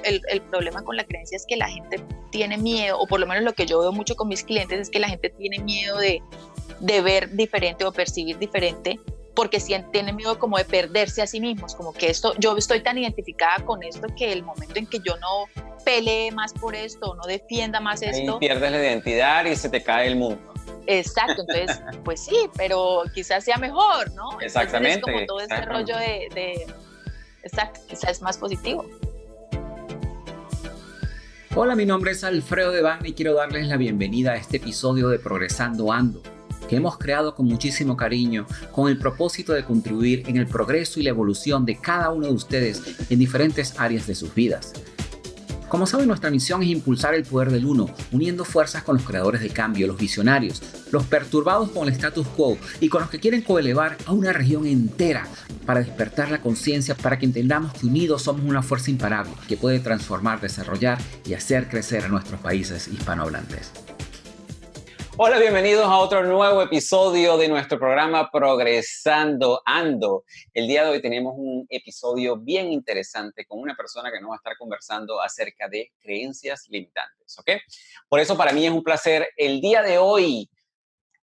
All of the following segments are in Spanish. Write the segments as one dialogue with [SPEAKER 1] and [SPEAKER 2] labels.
[SPEAKER 1] el problema con la creencia es que la gente tiene miedo, o por lo menos lo que yo veo mucho con mis clientes es que la gente tiene miedo de ver diferente o percibir diferente, porque tienen miedo como de perderse a sí mismos, como que yo estoy tan identificada con esto que el momento en que yo no pelee más por esto, no defienda más esto.
[SPEAKER 2] Ahí pierdes la identidad y se te cae el mundo.
[SPEAKER 1] Exacto, entonces, pues sí, pero quizás sea mejor, ¿no?
[SPEAKER 2] Exactamente.
[SPEAKER 1] Entonces es como todo este rollo exacto, quizás es más positivo.
[SPEAKER 3] Hola, mi nombre es Alfredo Devane y quiero darles la bienvenida a este episodio de Progresando Ando, que hemos creado con muchísimo cariño, con el propósito de contribuir en el progreso y la evolución de cada uno de ustedes en diferentes áreas de sus vidas. Como saben, nuestra misión es impulsar el poder del uno, uniendo fuerzas con los creadores de cambio, los visionarios, los perturbados con el status quo y con los que quieren coelevar a una región entera para despertar la conciencia, para que entendamos que unidos somos una fuerza imparable que puede transformar, desarrollar y hacer crecer a nuestros países hispanohablantes.
[SPEAKER 2] Hola, bienvenidos a otro nuevo episodio de nuestro programa Progresando Ando. El día de hoy tenemos un episodio bien interesante con una persona que nos va a estar conversando acerca de creencias limitantes, ¿ok? Por eso para mí es un placer el día de hoy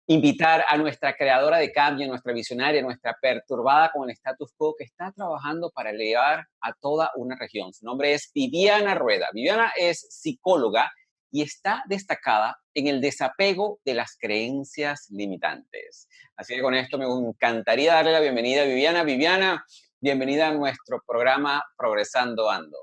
[SPEAKER 2] invitar a nuestra creadora de cambio, nuestra visionaria, nuestra perturbada con el status quo que está trabajando para elevar a toda una región. Su nombre es Viviana Rueda. Viviana es psicóloga y está destacada en el desapego de las creencias limitantes. Así que con esto me encantaría darle la bienvenida a Viviana. Viviana, bienvenida a nuestro programa Progresando Ando.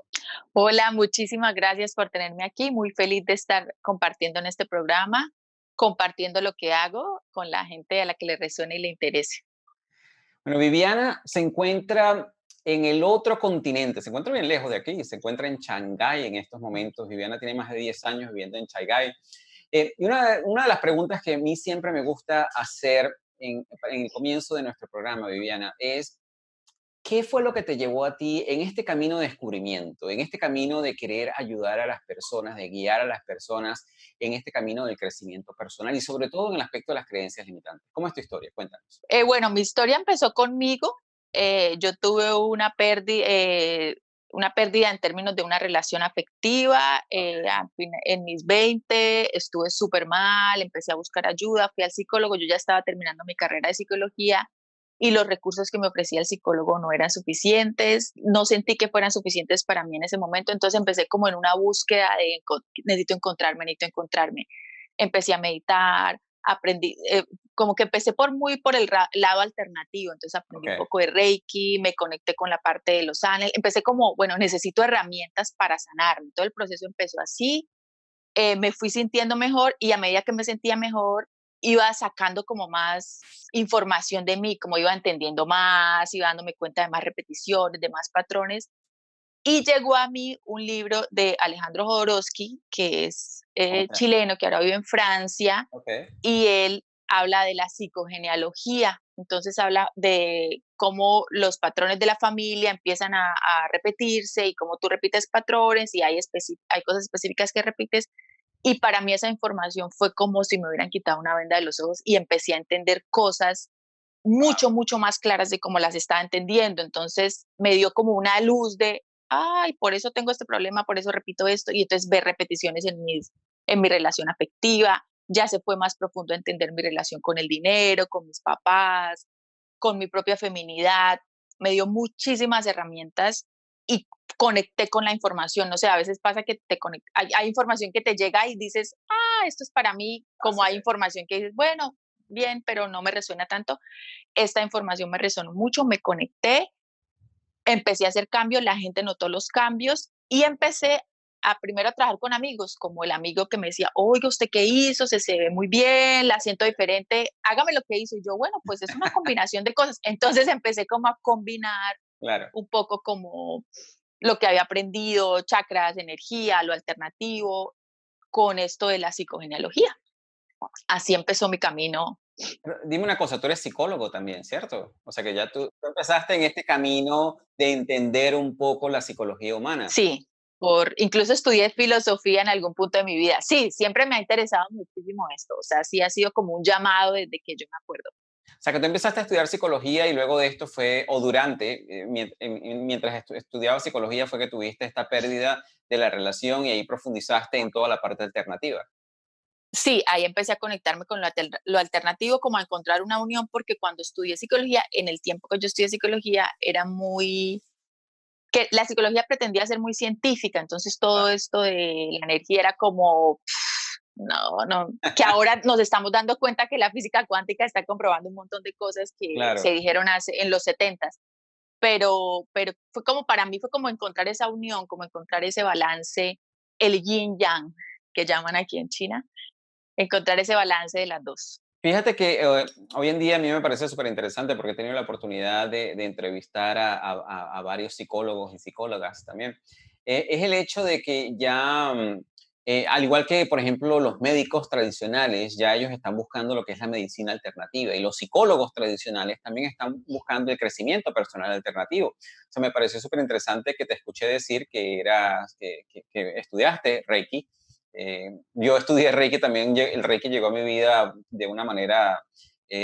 [SPEAKER 1] Hola, muchísimas gracias por tenerme aquí. Muy feliz de estar compartiendo en este programa, compartiendo lo que hago con la gente a la que le resuene y le interese.
[SPEAKER 2] Bueno, Viviana se encuentra en el otro continente, se encuentra bien lejos de aquí, se encuentra en Shanghái en estos momentos. Viviana tiene más de 10 años viviendo en Shanghái. Y una de las preguntas que a mí siempre me gusta hacer en el comienzo de nuestro programa, Viviana, es ¿qué fue lo que te llevó a ti en este camino de descubrimiento, en este camino de querer ayudar a las personas, de guiar a las personas en este camino del crecimiento personal y sobre todo en el aspecto de las creencias limitantes? ¿Cómo es tu historia? Cuéntanos.
[SPEAKER 1] Bueno, mi historia empezó conmigo. Yo tuve una pérdida en términos de una relación afectiva. En mis 20 estuve súper mal, empecé a buscar ayuda, fui al psicólogo, yo ya estaba terminando mi carrera de psicología y los recursos que me ofrecía el psicólogo no eran suficientes, no sentí que fueran suficientes para mí en ese momento, entonces empecé como en una búsqueda de necesito encontrarme. Empecé a meditar, aprendí, como que empecé muy por el lado alternativo, entonces aprendí un poco de Reiki, me conecté con la parte de los ángeles, empecé como, bueno, necesito herramientas para sanarme, todo el proceso empezó así, me fui sintiendo mejor y a medida que me sentía mejor, iba sacando como más información de mí, como iba entendiendo más, iba dándome cuenta de más repeticiones, de más patrones, y llegó a mí un libro de Alejandro Jodorowsky, que es chileno, que ahora vive en Francia, y él habla de la psicogenealogía. Entonces habla de cómo los patrones de la familia empiezan a repetirse y cómo tú repites patrones y hay cosas específicas que repites. Y para mí esa información fue como si me hubieran quitado una venda de los ojos y empecé a entender cosas mucho, mucho más claras de cómo las estaba entendiendo. Entonces me dio como una luz de, ay, por eso tengo este problema, por eso repito esto. Y entonces ver repeticiones en mi relación afectiva, ya se fue más profundo a entender mi relación con el dinero, con mis papás, con mi propia feminidad. Me dio muchísimas herramientas y conecté con la información. No sé, a veces pasa que hay información que te llega y dices, esto es para mí, como hay información que dices, bueno, bien, pero no me resuena tanto. Esta información me resonó mucho, me conecté, empecé a hacer cambios, la gente notó los cambios y empecé primero a trabajar con amigos, como el amigo que me decía, oiga, ¿usted qué hizo? Se ve muy bien, la siento diferente, hágame lo que hizo. Y yo, bueno, pues es una combinación de cosas. Entonces empecé como a combinar un poco como lo que había aprendido, chakras, energía, lo alternativo, con esto de la psicogenealogía. Así empezó mi camino.
[SPEAKER 2] Pero dime una cosa, tú eres psicólogo también, ¿cierto? O sea que ya tú empezaste en este camino de entender un poco la psicología humana.
[SPEAKER 1] Sí, incluso estudié filosofía en algún punto de mi vida. Sí, siempre me ha interesado muchísimo esto. O sea, sí ha sido como un llamado desde que yo me acuerdo.
[SPEAKER 2] O sea, que tú empezaste a estudiar psicología y luego de esto fue, o durante, mientras estudiabas psicología fue que tuviste esta pérdida de la relación y ahí profundizaste en toda la parte alternativa.
[SPEAKER 1] Sí, ahí empecé a conectarme con lo alternativo, como a encontrar una unión, porque cuando estudié psicología, en el tiempo que yo estudié psicología, era muy que la psicología pretendía ser muy científica, entonces todo
[SPEAKER 2] Claro,
[SPEAKER 1] esto de la energía era como, no, no, que ahora nos estamos dando cuenta que la física cuántica está comprobando un montón de cosas que se
[SPEAKER 2] claro.
[SPEAKER 1] dijeron en los 70, pero fue como, para mí fue como encontrar esa unión, como encontrar ese balance, el yin yang, que llaman aquí en China, encontrar ese balance de las dos.
[SPEAKER 2] Fíjate que hoy en día a mí me parece súper interesante porque he tenido la oportunidad de entrevistar a varios psicólogos y psicólogas también. Es el hecho de que ya, al igual que, por ejemplo, los médicos tradicionales, ya ellos están buscando lo que es la medicina alternativa y los psicólogos tradicionales también están buscando el crecimiento personal alternativo. O sea, me pareció súper interesante que te escuché decir que, que estudiaste Reiki. Yo estudié Reiki también, el Reiki llegó a mi vida de una manera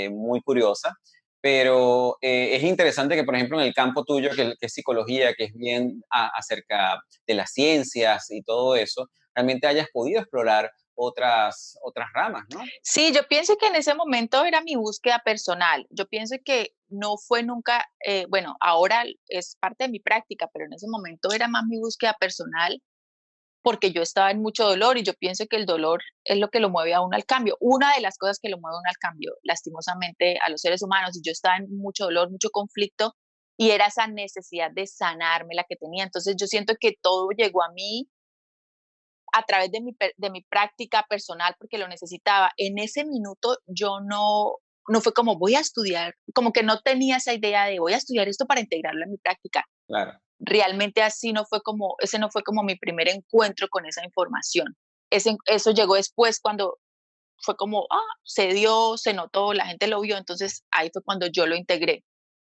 [SPEAKER 2] muy curiosa, pero es interesante que, por ejemplo, en el campo tuyo, que es psicología, que es bien acerca de las ciencias y todo eso, realmente hayas podido explorar otras ramas, ¿no?
[SPEAKER 1] Sí, yo pienso que en ese momento era mi búsqueda personal. Yo pienso que no fue nunca, bueno, ahora es parte de mi práctica, pero en ese momento era más mi búsqueda personal porque yo estaba en mucho dolor y yo pienso que el dolor es lo que lo mueve a uno al cambio. Una de las cosas que lo mueve a uno al cambio, lastimosamente, a los seres humanos, y yo estaba en mucho dolor, mucho conflicto, y era esa necesidad de sanarme la que tenía. Entonces yo siento que todo llegó a mí a través de mi práctica personal porque lo necesitaba. En ese minuto yo no fue como voy a estudiar, como que no tenía esa idea de voy a estudiar esto para integrarlo en mi práctica.
[SPEAKER 2] Claro,
[SPEAKER 1] Realmente así no fue como, ese no fue como mi primer encuentro con esa información. Eso llegó después cuando fue como, se dio, se notó, la gente lo vio, entonces ahí fue cuando yo lo integré.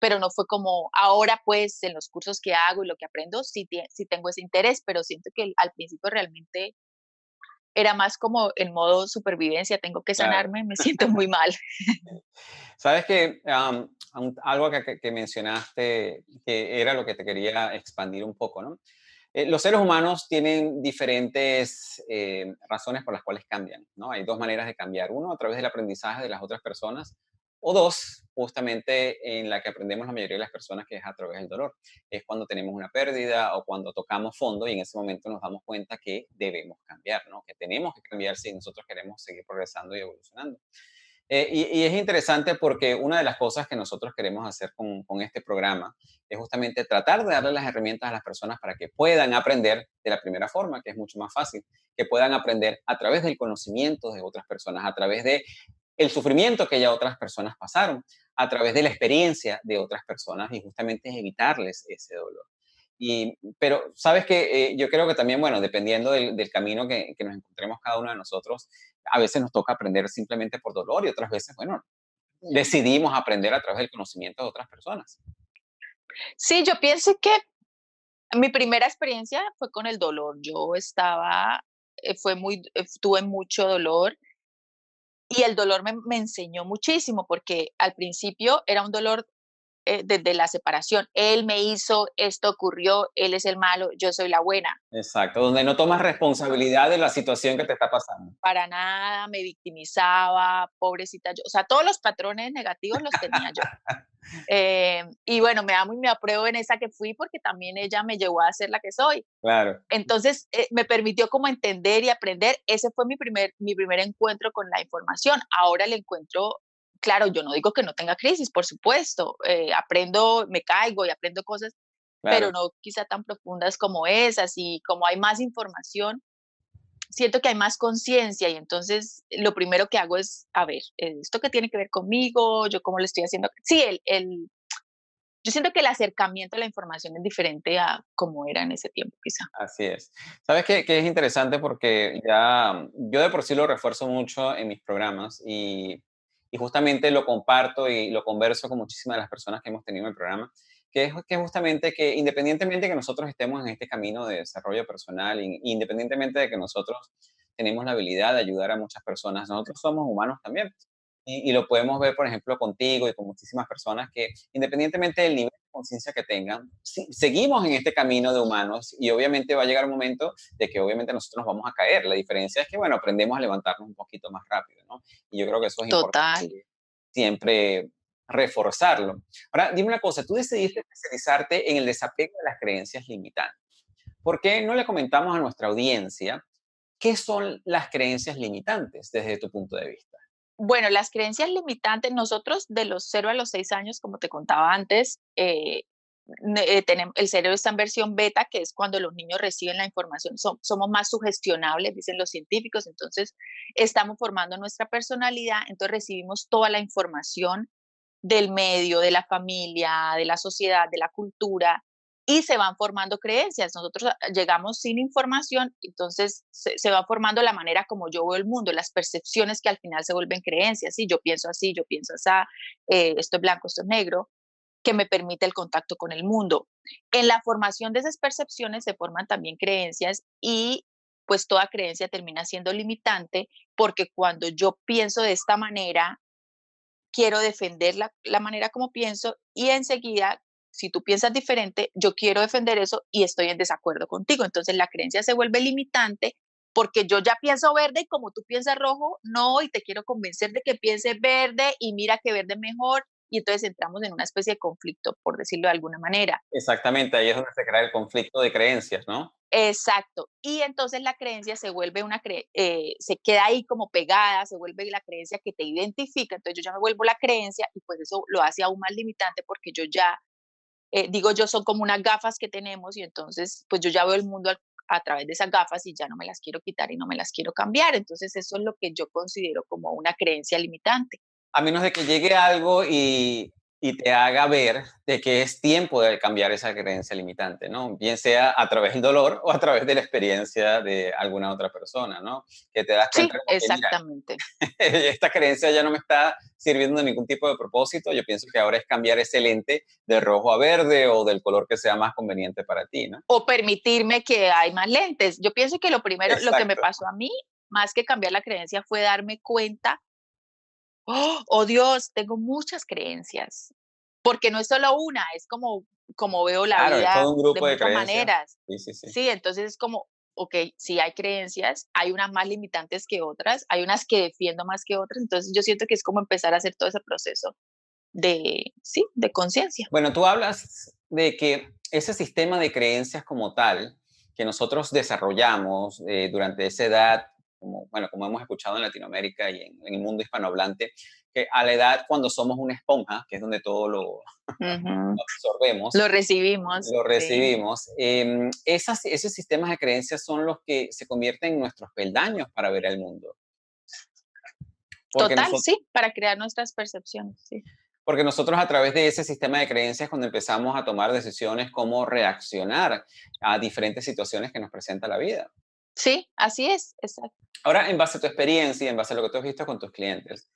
[SPEAKER 1] Pero no fue como ahora, pues, en los cursos que hago y lo que aprendo, sí tengo ese interés, pero siento que al principio realmente era más como en modo supervivencia, tengo que
[SPEAKER 2] claro.
[SPEAKER 1] sanarme, me siento muy mal.
[SPEAKER 2] Sabes que algo que mencionaste que era lo que te quería expandir un poco, ¿no? Los seres humanos tienen diferentes razones por las cuales cambian, ¿no? Hay dos maneras de cambiar. Uno, a través del aprendizaje de las otras personas, o dos, justamente en la que aprendemos la mayoría de las personas, que es a través del dolor. Es cuando tenemos una pérdida o cuando tocamos fondo y en ese momento nos damos cuenta que debemos cambiar, ¿no? Que tenemos que cambiar si nosotros queremos seguir progresando y evolucionando. Y es interesante porque una de las cosas que nosotros queremos hacer con este programa es justamente tratar de darle las herramientas a las personas para que puedan aprender de la primera forma, que es mucho más fácil, que puedan aprender a través del conocimiento de otras personas, a través de el sufrimiento que ya otras personas pasaron, a través de la experiencia de otras personas y justamente es evitarles ese dolor. Pero sabes que yo creo que también, bueno, dependiendo del camino que nos encontremos cada uno de nosotros, a veces nos toca aprender simplemente por dolor y otras veces, bueno, decidimos aprender a través del conocimiento de otras personas.
[SPEAKER 1] Sí, yo pienso que mi primera experiencia fue con el dolor. Yo estaba, tuve mucho dolor y el dolor me enseñó muchísimo porque al principio era un dolor desde la separación. Él me hizo, esto ocurrió, él es el malo, yo soy la buena.
[SPEAKER 2] Exacto, donde no tomas responsabilidad de la situación que te está pasando.
[SPEAKER 1] Para nada, me victimizaba, pobrecita yo. O sea, todos los patrones negativos los tenía yo. Y bueno, me amo y me apruebo en esa que fui porque también ella me llevó a ser la que soy.
[SPEAKER 2] Claro,
[SPEAKER 1] Entonces, me permitió como entender y aprender. Ese fue mi primer encuentro con la información. Ahora el encuentro, claro, yo no digo que no tenga crisis, por supuesto. Aprendo, me caigo y aprendo cosas, pero
[SPEAKER 2] claro.
[SPEAKER 1] no quizá tan profundas como esas. Y como hay más información, siento que hay más conciencia y entonces lo primero que hago es, a ver, ¿esto qué tiene que ver conmigo? ¿Yo cómo lo estoy haciendo? Sí, yo siento que el acercamiento a la información es diferente a como era en ese tiempo, quizá.
[SPEAKER 2] Así es. ¿Sabes qué es interesante? Porque ya yo de por sí lo refuerzo mucho en mis programas y justamente lo comparto y lo converso con muchísimas de las personas que hemos tenido en el programa, que justamente que independientemente de que nosotros estemos en este camino de desarrollo personal, independientemente de que nosotros tenemos la habilidad de ayudar a muchas personas, nosotros somos humanos también. y lo podemos ver, por ejemplo, contigo y con muchísimas personas que, independientemente del nivel de conciencia que tengan, seguimos en este camino de humanos y obviamente va a llegar un momento de que obviamente nosotros nos vamos a caer. La diferencia es que, bueno, aprendemos a levantarnos un poquito más rápido, ¿no? Y yo creo que eso es
[SPEAKER 1] Total.
[SPEAKER 2] importante siempre reforzarlo. Ahora, dime una cosa, tú decidiste especializarte en el desapego de las creencias limitantes. ¿Por qué no le comentamos a nuestra audiencia qué son las creencias limitantes desde tu punto de vista?
[SPEAKER 1] Bueno, las creencias limitantes, nosotros de los 0 a los 6 años, como te contaba antes, el cerebro está en versión beta, que es cuando los niños reciben la información, somos más sugestionables, dicen los científicos, entonces estamos formando nuestra personalidad, entonces recibimos toda la información del medio, de la familia, de la sociedad, de la cultura, y se van formando creencias. Nosotros llegamos sin información, entonces se va formando la manera como yo veo el mundo, las percepciones que al final se vuelven creencias. Sí, yo pienso así, yo pienso así, esto es blanco, esto es negro, que me permite el contacto con el mundo. En la formación de esas percepciones se forman también creencias y pues toda creencia termina siendo limitante porque cuando yo pienso de esta manera, quiero defender la manera como pienso y enseguida, si tú piensas diferente, yo quiero defender eso y estoy en desacuerdo contigo. Entonces la creencia se vuelve limitante porque yo ya pienso verde y como tú piensas rojo, no, y te quiero convencer de que pienses verde y mira que verde es mejor. Y entonces entramos en una especie de conflicto, por decirlo de alguna manera.
[SPEAKER 2] Exactamente, ahí es donde se crea el conflicto de creencias, ¿no?
[SPEAKER 1] Exacto. Y entonces la creencia se vuelve se queda ahí como pegada, se vuelve la creencia que te identifica. Entonces yo ya me vuelvo la creencia y pues eso lo hace aún más limitante porque yo ya, digo yo, son como unas gafas que tenemos y entonces pues yo ya veo el mundo a través de esas gafas y ya no me las quiero quitar y no me las quiero cambiar. Entonces eso es lo que yo considero como una creencia limitante.
[SPEAKER 2] A menos de que llegue algo y te haga ver de que es tiempo de cambiar esa creencia limitante, ¿no? Bien sea a través del dolor o a través de la experiencia de alguna otra persona, ¿no? Que te das cuenta
[SPEAKER 1] Sí,
[SPEAKER 2] como que, mira,
[SPEAKER 1] exactamente.
[SPEAKER 2] esta creencia ya no me está sirviendo de ningún tipo de propósito, yo pienso que ahora es cambiar ese lente de rojo a verde o del color que sea más conveniente para ti, ¿no?
[SPEAKER 1] O permitirme que hay más lentes. Yo pienso que lo primero, lo que me
[SPEAKER 2] Exacto.
[SPEAKER 1] pasó a mí, más que cambiar la creencia, fue darme cuenta, oh Dios, tengo muchas creencias, porque no es solo una, es como veo la
[SPEAKER 2] Claro, es todo
[SPEAKER 1] vida
[SPEAKER 2] un
[SPEAKER 1] de
[SPEAKER 2] grupo de
[SPEAKER 1] muchas
[SPEAKER 2] creencias.
[SPEAKER 1] maneras.
[SPEAKER 2] Sí, sí, sí.
[SPEAKER 1] Sí, entonces es como, ok, sí hay creencias, hay unas más limitantes que otras, hay unas que defiendo más que otras, entonces yo siento que es como empezar a hacer todo ese proceso sí, de conciencia.
[SPEAKER 2] Bueno, tú hablas de que ese sistema de creencias como tal, que nosotros desarrollamos durante esa edad, como, bueno, como hemos escuchado en Latinoamérica y en el mundo hispanohablante, que a la edad cuando somos una esponja, que es donde todo lo
[SPEAKER 1] Ujú.
[SPEAKER 2] absorbemos,
[SPEAKER 1] Lo recibimos,
[SPEAKER 2] lo
[SPEAKER 1] sí.
[SPEAKER 2] recibimos, esos sistemas de creencias son los que se convierten en nuestros peldaños para ver el mundo. Porque
[SPEAKER 1] Total,
[SPEAKER 2] nosotros,
[SPEAKER 1] sí, para crear nuestras percepciones, sí.
[SPEAKER 2] Porque nosotros a través de ese sistema de creencias, cuando empezamos a tomar decisiones, cómo reaccionar a diferentes situaciones que nos presenta la vida.
[SPEAKER 1] Sí, así es, exacto.
[SPEAKER 2] Ahora, en base a tu experiencia y en base a lo que tú has visto con tus clientes,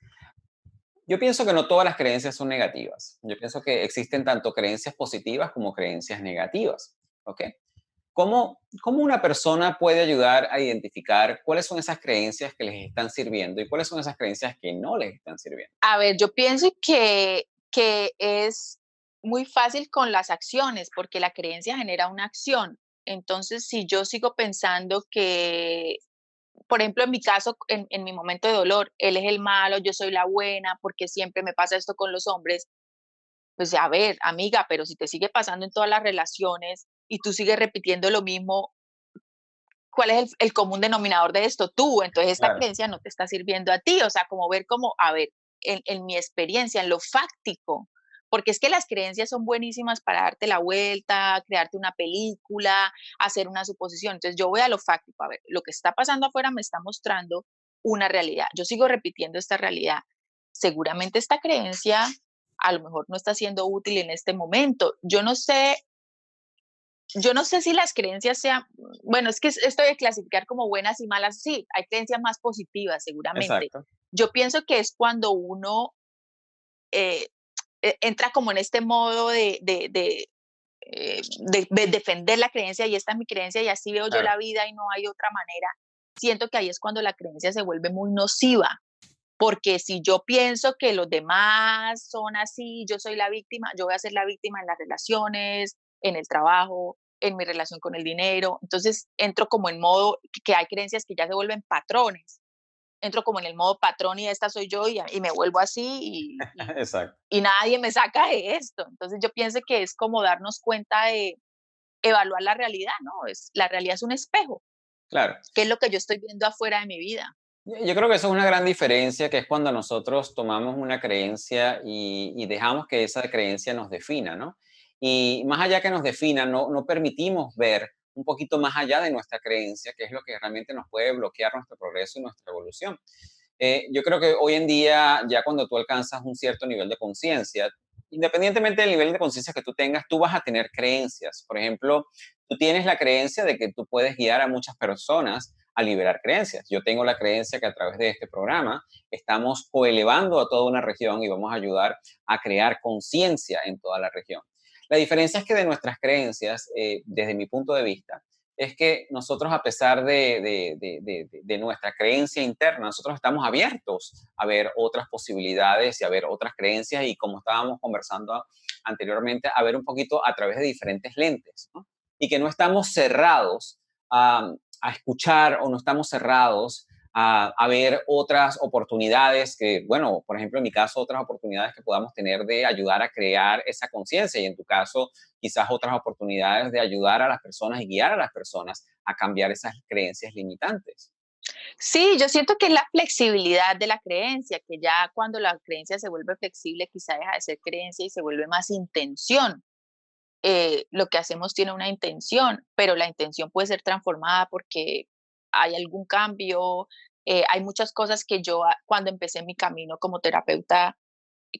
[SPEAKER 2] yo pienso que no todas las creencias son negativas. Yo pienso que existen tanto creencias positivas como creencias negativas. ¿Ok? ¿Cómo una persona puede ayudar a identificar cuáles son esas creencias que les están sirviendo y cuáles son esas creencias que no les están sirviendo?
[SPEAKER 1] A ver, yo pienso que es muy fácil con las acciones, porque la creencia genera una acción. Entonces, si yo sigo pensando que, por ejemplo, en mi caso, en mi momento de dolor, él es el malo, yo soy la buena, porque siempre me pasa esto con los hombres, pues a ver, amiga, pero si te sigue pasando en todas las relaciones y tú sigues repitiendo lo mismo, ¿cuál es el común denominador de esto? Tú. Entonces, esta
[SPEAKER 2] Claro.
[SPEAKER 1] creencia no te está sirviendo a ti. O sea, como ver como, a ver, en mi experiencia, en lo fáctico, porque es que las creencias son buenísimas para darte la vuelta, crearte una película, hacer una suposición. Entonces, yo voy a lo fáctico. A ver, lo que está pasando afuera me está mostrando una realidad. Yo sigo repitiendo esta realidad. Seguramente esta creencia a lo mejor no está siendo útil en este momento. Yo no sé si las creencias sean, bueno, es que esto de clasificar como buenas y malas, sí, hay creencias más positivas, seguramente.
[SPEAKER 2] Exacto.
[SPEAKER 1] Yo pienso que es cuando uno eh, entra como en este modo de defender la creencia y esta es mi creencia y así veo yo
[SPEAKER 2] Claro.
[SPEAKER 1] la vida y no hay otra manera. Siento que ahí es cuando la creencia se vuelve muy nociva. porque si yo pienso que los demás son así, yo soy la víctima, yo voy a ser la víctima en las relaciones, en el trabajo, en mi relación con el dinero. Entonces entro como en modo que hay creencias que ya se vuelven patrones. Entro como en el modo patrón y esta soy yo y me vuelvo así
[SPEAKER 2] Exacto.
[SPEAKER 1] y nadie me saca de esto. Entonces yo pienso que es como darnos cuenta de evaluar la realidad, ¿no? La realidad es un espejo.
[SPEAKER 2] Claro.
[SPEAKER 1] ¿Qué es lo que yo estoy viendo afuera de mi vida?
[SPEAKER 2] Yo creo que eso es una gran diferencia, que es cuando nosotros tomamos una creencia y dejamos que esa creencia nos defina, ¿no? Y más allá que nos defina, no permitimos ver un poquito más allá de nuestra creencia, que es lo que realmente nos puede bloquear nuestro progreso y nuestra evolución. Yo creo que hoy en día, ya cuando tú alcanzas un cierto nivel de conciencia, independientemente del nivel de conciencia que tú tengas, tú vas a tener creencias. Por ejemplo, tú tienes la creencia de que tú puedes guiar a muchas personas a liberar creencias. Yo tengo la creencia que a través de este programa estamos coelevando a toda una región y vamos a ayudar a crear conciencia en toda la región. La diferencia es que de nuestras creencias, desde mi punto de vista, es que nosotros, a pesar de nuestra creencia interna, nosotros estamos abiertos a ver otras posibilidades y a ver otras creencias y, como estábamos conversando anteriormente, a ver un poquito a través de diferentes lentes, ¿no? Y que no estamos cerrados a escuchar, o no estamos cerrados a ver otras oportunidades que, bueno, por ejemplo, en mi caso, otras oportunidades que podamos tener de ayudar a crear esa conciencia, y en tu caso, quizás otras oportunidades de ayudar a las personas y guiar a las personas a cambiar esas creencias limitantes.
[SPEAKER 1] Sí, yo siento que es la flexibilidad de la creencia, que ya cuando la creencia se vuelve flexible, quizá deja de ser creencia y se vuelve más intención. Lo que hacemos tiene una intención, pero la intención puede ser transformada porque hay algún cambio. Hay muchas cosas que yo cuando empecé mi camino como terapeuta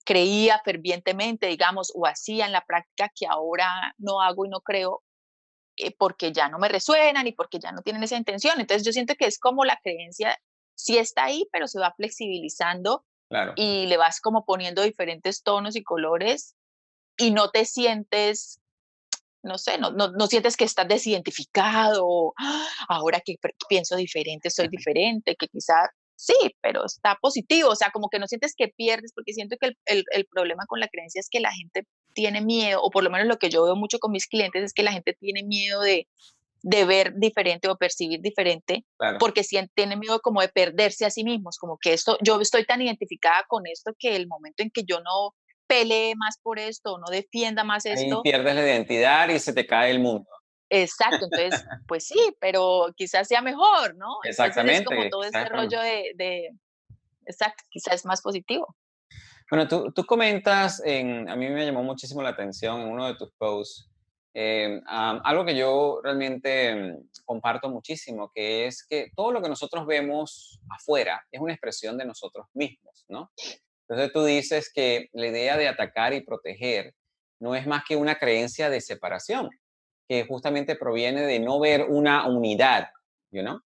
[SPEAKER 1] creía fervientemente, digamos, o hacía en la práctica que ahora no hago y no creo, porque ya no me resuenan y porque ya no tienen esa intención. Entonces yo siento que es como la creencia sí está ahí, pero se va flexibilizando
[SPEAKER 2] Claro.
[SPEAKER 1] y le vas como poniendo diferentes tonos y colores y no te sientes, no sé, no sientes que estás desidentificado, ahora que pienso diferente, soy diferente, que quizá sí, pero está positivo, o sea, como que no sientes que pierdes, porque siento que el problema con la creencia es que la gente tiene miedo, o por lo menos lo que yo veo mucho con mis clientes es que la gente tiene miedo de ver diferente o percibir diferente,
[SPEAKER 2] Claro.
[SPEAKER 1] porque tiene miedo como de perderse a sí mismos, como que esto, yo estoy tan identificada con esto que el momento en que yo no pelee más por esto o no defienda más
[SPEAKER 2] Ahí
[SPEAKER 1] esto.
[SPEAKER 2] pierdes la identidad y se te cae el mundo.
[SPEAKER 1] Exacto, entonces, pues sí, pero quizás sea mejor, ¿no? Entonces es como
[SPEAKER 2] Exactamente,
[SPEAKER 1] todo
[SPEAKER 2] quizás
[SPEAKER 1] este
[SPEAKER 2] es para.
[SPEAKER 1] rollo exacto, quizás es más positivo.
[SPEAKER 2] Bueno, tú comentas, a mí me llamó muchísimo la atención en uno de tus posts, algo que yo realmente comparto muchísimo, que es que todo lo que nosotros vemos afuera es una expresión de nosotros mismos, ¿no? Entonces tú dices que la idea de atacar y proteger no es más que una creencia de separación, que justamente proviene de no ver una unidad, you know?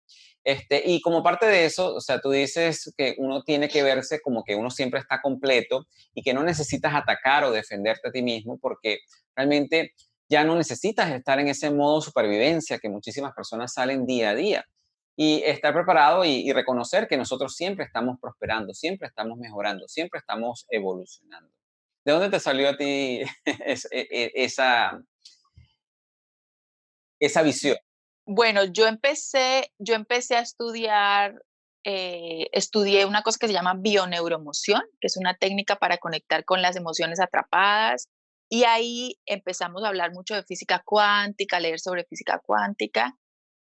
[SPEAKER 2] Y como parte de eso, o sea, tú dices que uno tiene que verse como que uno siempre está completo y que no necesitas atacar o defenderte a ti mismo, porque realmente ya no necesitas estar en ese modo supervivencia que muchísimas personas salen día a día. Y estar preparado y reconocer que nosotros siempre estamos prosperando, siempre estamos mejorando, siempre estamos evolucionando. ¿De dónde te salió a ti esa visión?
[SPEAKER 1] Bueno, yo empecé a estudiar, estudié una cosa que se llama bioneuroemoción, que es una técnica para conectar con las emociones atrapadas, y ahí empezamos a hablar mucho de física cuántica, leer sobre física cuántica,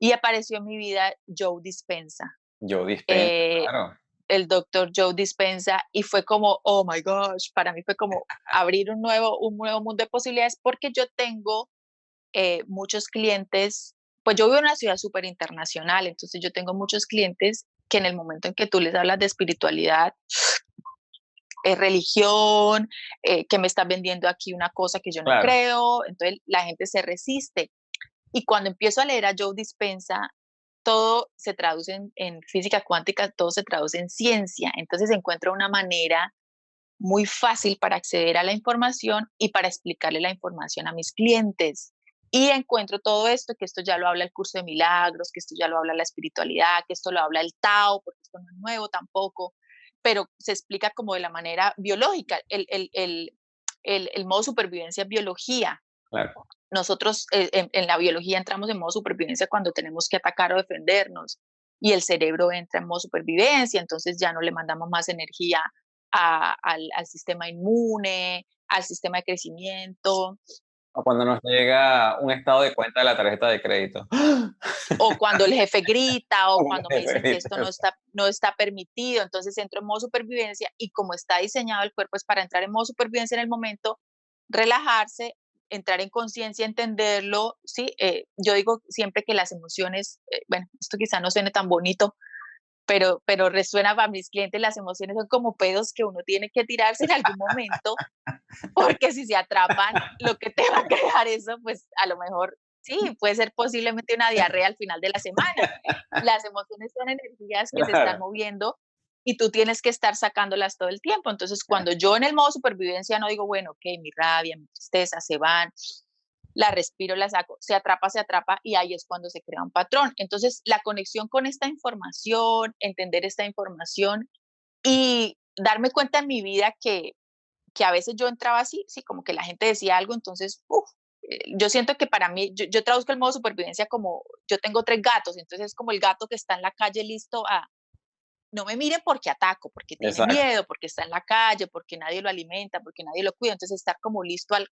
[SPEAKER 1] y apareció en mi vida Joe Dispenza.
[SPEAKER 2] Yo dispenso,
[SPEAKER 1] eh,
[SPEAKER 2] claro.
[SPEAKER 1] el doctor Joe Dispenza, y fue como, oh my gosh, para mí fue como abrir un nuevo mundo de posibilidades, porque yo tengo muchos clientes, pues yo vivo en una ciudad súper internacional, entonces yo tengo muchos clientes que en el momento en que tú les hablas de espiritualidad, religión, que me estás vendiendo aquí una cosa que yo no
[SPEAKER 2] Claro.
[SPEAKER 1] creo, entonces la gente se resiste. Y cuando empiezo a leer a Joe Dispenza, todo se traduce en física cuántica, todo se traduce en ciencia, entonces encuentro una manera muy fácil para acceder a la información y para explicarle la información a mis clientes. Y encuentro todo esto, que esto ya lo habla el curso de milagros, que esto ya lo habla la espiritualidad, que esto lo habla el Tao, porque esto no es nuevo tampoco. pero se explica como de la manera biológica. El modo supervivencia es biología.
[SPEAKER 2] Claro.
[SPEAKER 1] Nosotros en la biología entramos en modo supervivencia cuando tenemos que atacar o defendernos y el cerebro entra en modo supervivencia, entonces ya no le mandamos más energía al sistema inmune, al sistema de crecimiento,
[SPEAKER 2] O cuando nos llega un estado de cuenta de la tarjeta de crédito.
[SPEAKER 1] o cuando el jefe grita o
[SPEAKER 2] Como
[SPEAKER 1] cuando me
[SPEAKER 2] jefe
[SPEAKER 1] dicen que esto
[SPEAKER 2] ahorita.
[SPEAKER 1] no está permitido, entonces entro en modo supervivencia y como está diseñado el cuerpo es para entrar en modo supervivencia en el momento, relajarse, entrar en conciencia, entenderlo, ¿sí? Yo digo siempre que las emociones, bueno, esto quizá no suene tan bonito, pero resuena para mis clientes, las emociones son como pedos que uno tiene que tirarse en algún momento, porque si se atrapan, lo que te va a crear eso, pues a lo mejor sí, puede ser posiblemente una diarrea al final de la semana. Las emociones son energías que se están
[SPEAKER 2] Claro.
[SPEAKER 1] moviendo y tú tienes que estar sacándolas todo el tiempo. Entonces, cuando yo en el modo supervivencia no digo, bueno, ok, mi rabia, mi tristeza se van, la respiro, la saco, se atrapa y ahí es cuando se crea un patrón. Entonces, la conexión con esta información, entender esta información y darme cuenta en mi vida que a veces yo entraba así, sí, como que la gente decía algo, entonces, yo siento que para mí, yo traduzco el modo supervivencia como, yo tengo 3 gatos, entonces es como el gato que está en la calle listo a, no me miren porque ataco, porque tiene
[SPEAKER 2] Exacto.
[SPEAKER 1] miedo, porque está en la calle, porque nadie lo alimenta, porque nadie lo cuida, entonces estar como listo al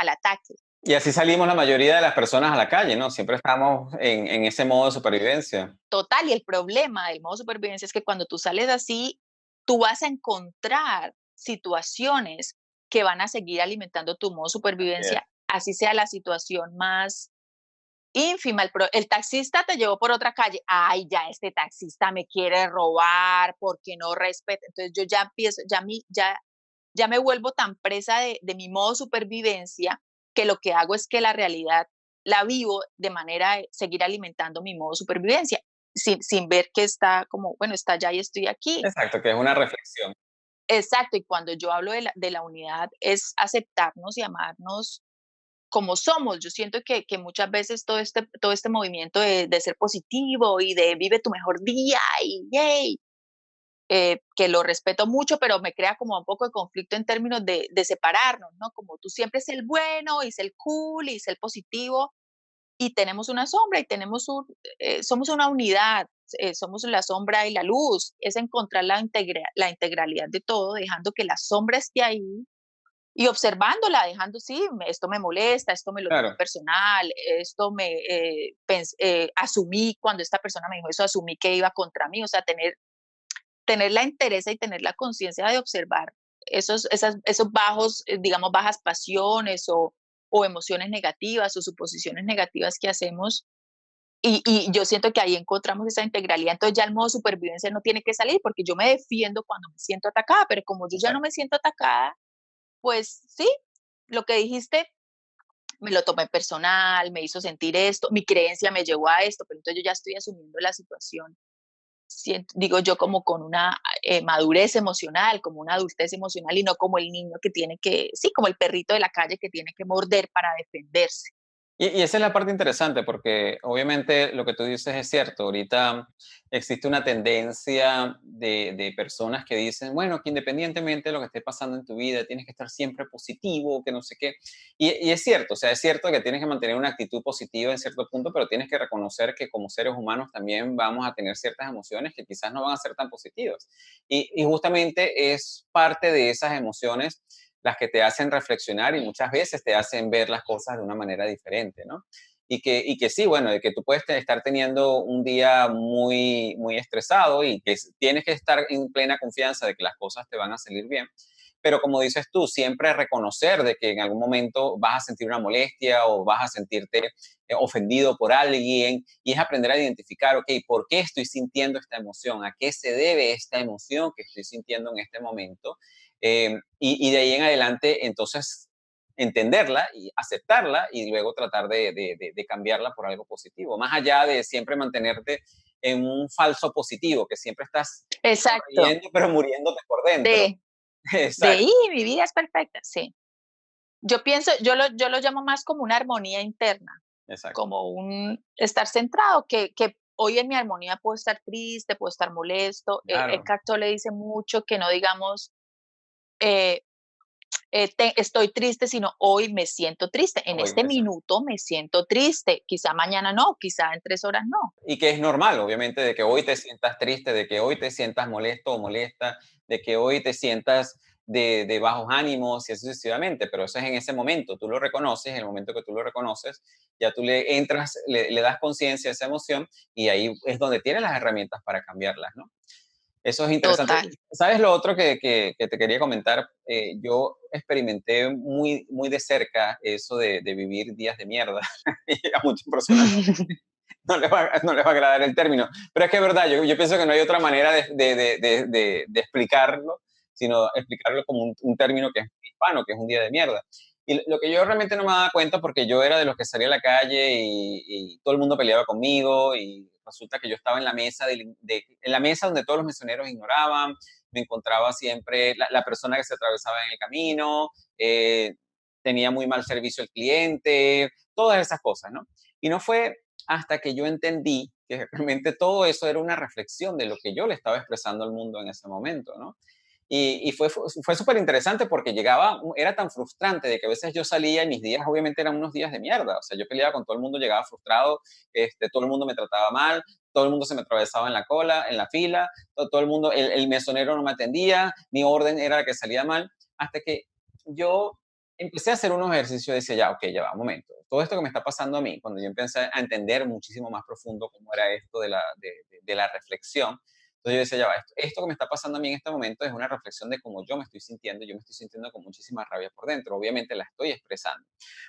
[SPEAKER 1] ataque.
[SPEAKER 2] Y así salimos la mayoría de las personas a la calle, ¿no? Siempre estamos en ese modo de supervivencia.
[SPEAKER 1] Total, y el problema del modo supervivencia es que cuando tú sales así, tú vas a encontrar situaciones que van a seguir alimentando tu modo
[SPEAKER 2] Bien.
[SPEAKER 1] supervivencia, así sea la situación más ínfima. El taxista te llevó por otra calle. Ay, ya este taxista me quiere robar porque no respeta. Entonces yo ya empiezo, ya me vuelvo tan presa de mi modo supervivencia que lo que hago es que la realidad la vivo de manera de seguir alimentando mi modo supervivencia, sin ver que está como, bueno, está allá y estoy aquí.
[SPEAKER 2] Exacto, que es una reflexión.
[SPEAKER 1] Exacto, y cuando yo hablo de la unidad es aceptarnos y amarnos como somos. Yo siento que muchas veces todo este movimiento de ser positivo y de vive tu mejor día y yay, que lo respeto mucho, pero me crea como un poco de conflicto en términos de separarnos, ¿no? Como tú siempre es el bueno y es el cool y es el positivo y tenemos una sombra y somos una unidad, somos la sombra y la luz. Es encontrar la integralidad de todo, dejando que la sombra esté ahí y observándola, dejando, sí, esto me molesta, esto me lo tomo
[SPEAKER 2] Claro.
[SPEAKER 1] personal, esto asumí, cuando esta persona me dijo eso, asumí que iba contra mí, o sea, tener la entereza y tener la conciencia de observar esos bajos, digamos, bajas pasiones o emociones negativas o suposiciones negativas que hacemos. Y yo siento que ahí encontramos esa integralidad. Entonces ya el modo supervivencia no tiene que salir porque yo me defiendo cuando me siento atacada, pero como yo ya no
[SPEAKER 2] Exacto.
[SPEAKER 1] me siento atacada, pues sí, lo que dijiste me lo tomé personal, me hizo sentir esto, mi creencia me llevó a esto, pero entonces yo ya estoy asumiendo la situación, digo yo, como con una madurez emocional, como una adultez emocional y no como el niño que tiene que, sí, como el perrito de la calle que tiene que morder para defenderse.
[SPEAKER 2] Y esa es la parte interesante, porque obviamente lo que tú dices es cierto. Ahorita existe una tendencia de personas que dicen, bueno, que independientemente de lo que esté pasando en tu vida, tienes que estar siempre positivo, que no sé qué. Y es cierto, o sea, es cierto que tienes que mantener una actitud positiva en cierto punto, pero tienes que reconocer que como seres humanos también vamos a tener ciertas emociones que quizás no van a ser tan positivas. Y justamente es parte de esas emociones las que te hacen reflexionar y muchas veces te hacen ver las cosas de una manera diferente, ¿no? Y que sí, bueno, de que tú puedes estar teniendo un día muy, muy estresado y que tienes que estar en plena confianza de que las cosas te van a salir bien. Pero como dices tú, siempre reconocer de que en algún momento vas a sentir una molestia o vas a sentirte ofendido por alguien y es aprender a identificar, ok, ¿por qué estoy sintiendo esta emoción? ¿A qué se debe esta emoción que estoy sintiendo en este momento? Y de ahí en adelante, entonces, entenderla y aceptarla y luego tratar de cambiarla por algo positivo, más allá de siempre mantenerte en un falso positivo, que siempre estás
[SPEAKER 1] Exacto,
[SPEAKER 2] sonriendo, pero muriéndote por dentro.
[SPEAKER 1] de,
[SPEAKER 2] Exacto,
[SPEAKER 1] mi vida es perfecta, sí. Yo pienso, yo lo llamo más como una armonía interna,
[SPEAKER 2] exacto.
[SPEAKER 1] como un estar centrado, que hoy en mi armonía puedo estar triste, puedo estar molesto.
[SPEAKER 2] Claro,
[SPEAKER 1] Eckhart Tolle dice mucho que no digamos, eh, estoy triste, sino hoy me siento triste. En
[SPEAKER 2] hoy
[SPEAKER 1] este
[SPEAKER 2] me siento.
[SPEAKER 1] minuto me siento triste. Quizá mañana no, quizá en 3 horas no.
[SPEAKER 2] Y que es normal, obviamente, de que hoy te sientas triste, de que hoy te sientas molesto o molesta, de que hoy te sientas de bajos ánimos y así sucesivamente, pero eso es en ese momento, tú lo reconoces, en el momento que tú lo reconoces, ya tú le entras, le das conciencia a esa emoción y ahí es donde tienes las herramientas para cambiarlas, ¿no? Eso es interesante.
[SPEAKER 1] Total.
[SPEAKER 2] ¿Sabes lo otro que te quería comentar? Yo experimenté muy de cerca eso de vivir días de mierda y a muchas personas no les va a agradar el término. Pero es que es verdad, yo pienso que no hay otra manera de explicarlo, sino explicarlo como un término que es hispano, que es un día de mierda. Y lo que yo realmente no me daba cuenta, porque yo era de los que salía a la calle y todo el mundo peleaba conmigo, y resulta que yo estaba en la mesa, en la mesa donde todos los misioneros ignoraban, me encontraba siempre la persona que se atravesaba en el camino, tenía muy mal servicio al cliente, todas esas cosas, ¿no? Y no fue hasta que yo entendí que realmente todo eso era una reflexión de lo que yo le estaba expresando al mundo en ese momento, ¿no? Y fue súper interesante porque llegaba, era tan frustrante de que a veces yo salía y mis días obviamente eran unos días de mierda, o sea, yo peleaba con todo el mundo, llegaba frustrado, todo el mundo me trataba mal, todo el mundo se me atravesaba en la cola, en la fila, todo el mundo, el mesonero no me atendía, mi orden era la que salía mal, hasta que yo empecé a hacer unos ejercicios, decía, ya, ok, ya va, un momento. Todo esto que me está pasando a mí, cuando yo empecé a entender muchísimo más profundo cómo era esto de la reflexión, entonces yo decía, ya va, esto que me está pasando a mí en este momento es una reflexión de cómo yo me estoy sintiendo, yo me estoy sintiendo con muchísima rabia por dentro, obviamente la estoy expresando.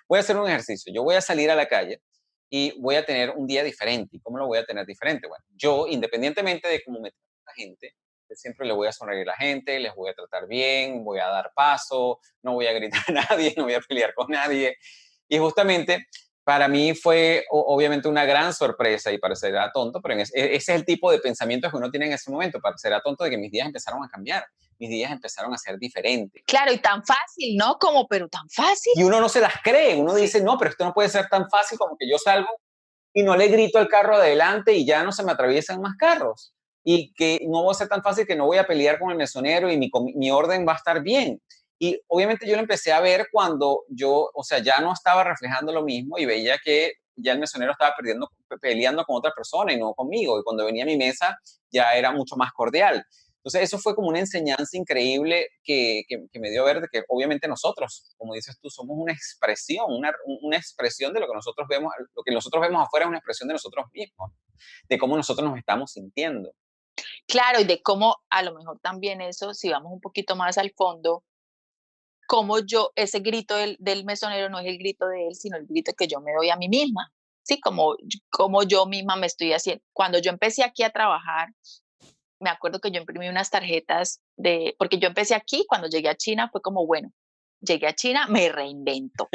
[SPEAKER 2] Voy a hacer un ejercicio, yo voy a salir a la calle y voy a tener un día diferente. ¿Y cómo lo voy a tener diferente? Bueno, yo, independientemente de cómo me trata la gente, yo siempre le voy a sonreír a la gente, les voy a tratar bien, voy a dar paso, no voy a gritar a nadie, no voy a pelear con nadie. Y justamente para mí fue obviamente una gran sorpresa y parecerá tonto, pero ese es el tipo de pensamientos que uno tiene en ese momento. Parecerá tonto de que mis días empezaron a cambiar, mis días empezaron a ser diferentes.
[SPEAKER 1] Claro, y tan fácil, ¿no? Como, pero tan fácil.
[SPEAKER 2] Y uno no se las cree, uno
[SPEAKER 1] Sí.
[SPEAKER 2] dice, no, pero esto no puede ser tan fácil como que yo salgo y no le grito al carro adelante y ya no se me atraviesan más carros. Y que no va a ser tan fácil que no voy a pelear con el mesonero y mi orden va a estar bien. Y obviamente yo lo empecé a ver cuando yo, o sea, ya no estaba reflejando lo mismo y veía que ya el mesonero estaba peleando con otra persona y no conmigo. Y cuando venía a mi mesa ya era mucho más cordial. Entonces eso fue como una enseñanza increíble que me dio a ver de que obviamente nosotros, como dices tú, somos una expresión de lo que nosotros vemos, lo que nosotros vemos afuera es una expresión de nosotros mismos, de cómo nosotros nos estamos sintiendo.
[SPEAKER 1] Claro, y de cómo a lo mejor también eso, si vamos un poquito más al fondo, cómo yo, ese grito del mesonero no es el grito de él, sino el grito que yo me doy a mí misma. Sí, como yo misma me estoy haciendo. Cuando yo empecé aquí a trabajar, me acuerdo que yo imprimí unas tarjetas porque yo empecé aquí, cuando llegué a China fue como, bueno, llegué a China, me reinvento.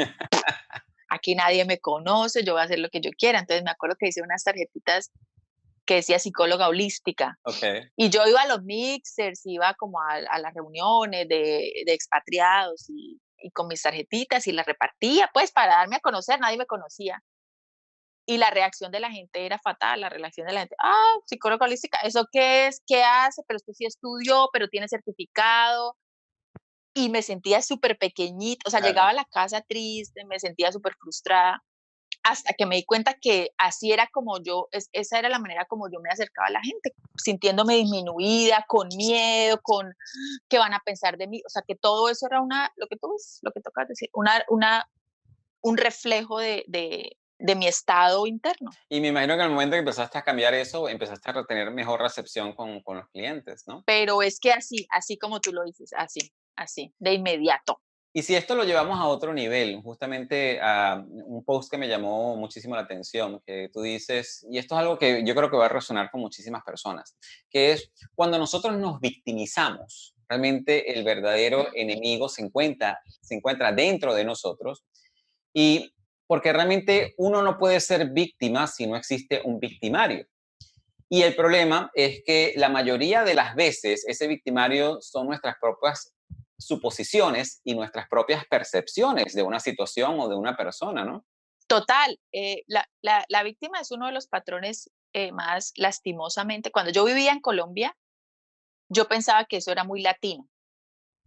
[SPEAKER 1] Aquí nadie me conoce, yo voy a hacer lo que yo quiera. Entonces me acuerdo que hice unas tarjetitas que decía psicóloga holística.
[SPEAKER 2] Ok,
[SPEAKER 1] Y yo iba a los mixers, iba como a las reuniones de expatriados y con mis tarjetitas y las repartía, pues para darme a conocer, nadie me conocía. Y la reacción de la gente era fatal, la reacción de la gente, psicóloga holística, ¿eso qué es? ¿Qué hace? Pero usted sí estudió, pero tiene certificado. Y me sentía súper pequeñita, o sea,
[SPEAKER 2] claro.
[SPEAKER 1] llegaba a la casa triste, me sentía súper frustrada, hasta que me di cuenta que así era como esa era la manera como yo me acercaba a la gente, sintiéndome disminuida, con miedo, con qué van a pensar de mí, o sea, que todo eso era lo que tocas decir, un reflejo de mi estado interno.
[SPEAKER 2] Y me imagino que al momento que empezaste a cambiar eso, empezaste a tener mejor recepción con los clientes, ¿no?
[SPEAKER 1] Pero es que así como tú lo dices, así, de inmediato.
[SPEAKER 2] Y si esto lo llevamos a otro nivel, justamente a un post que me llamó muchísimo la atención, que tú dices, y esto es algo que yo creo que va a resonar con muchísimas personas, que es cuando nosotros nos victimizamos, realmente el verdadero enemigo se encuentra dentro de nosotros y porque realmente uno no puede ser víctima si no existe un victimario. Y el problema es que la mayoría de las veces ese victimario son nuestras propias suposiciones y nuestras propias percepciones de una situación o de una persona, ¿no?
[SPEAKER 1] Total, la víctima es uno de los patrones más lastimosamente, cuando yo vivía en Colombia, yo pensaba que eso era muy latino.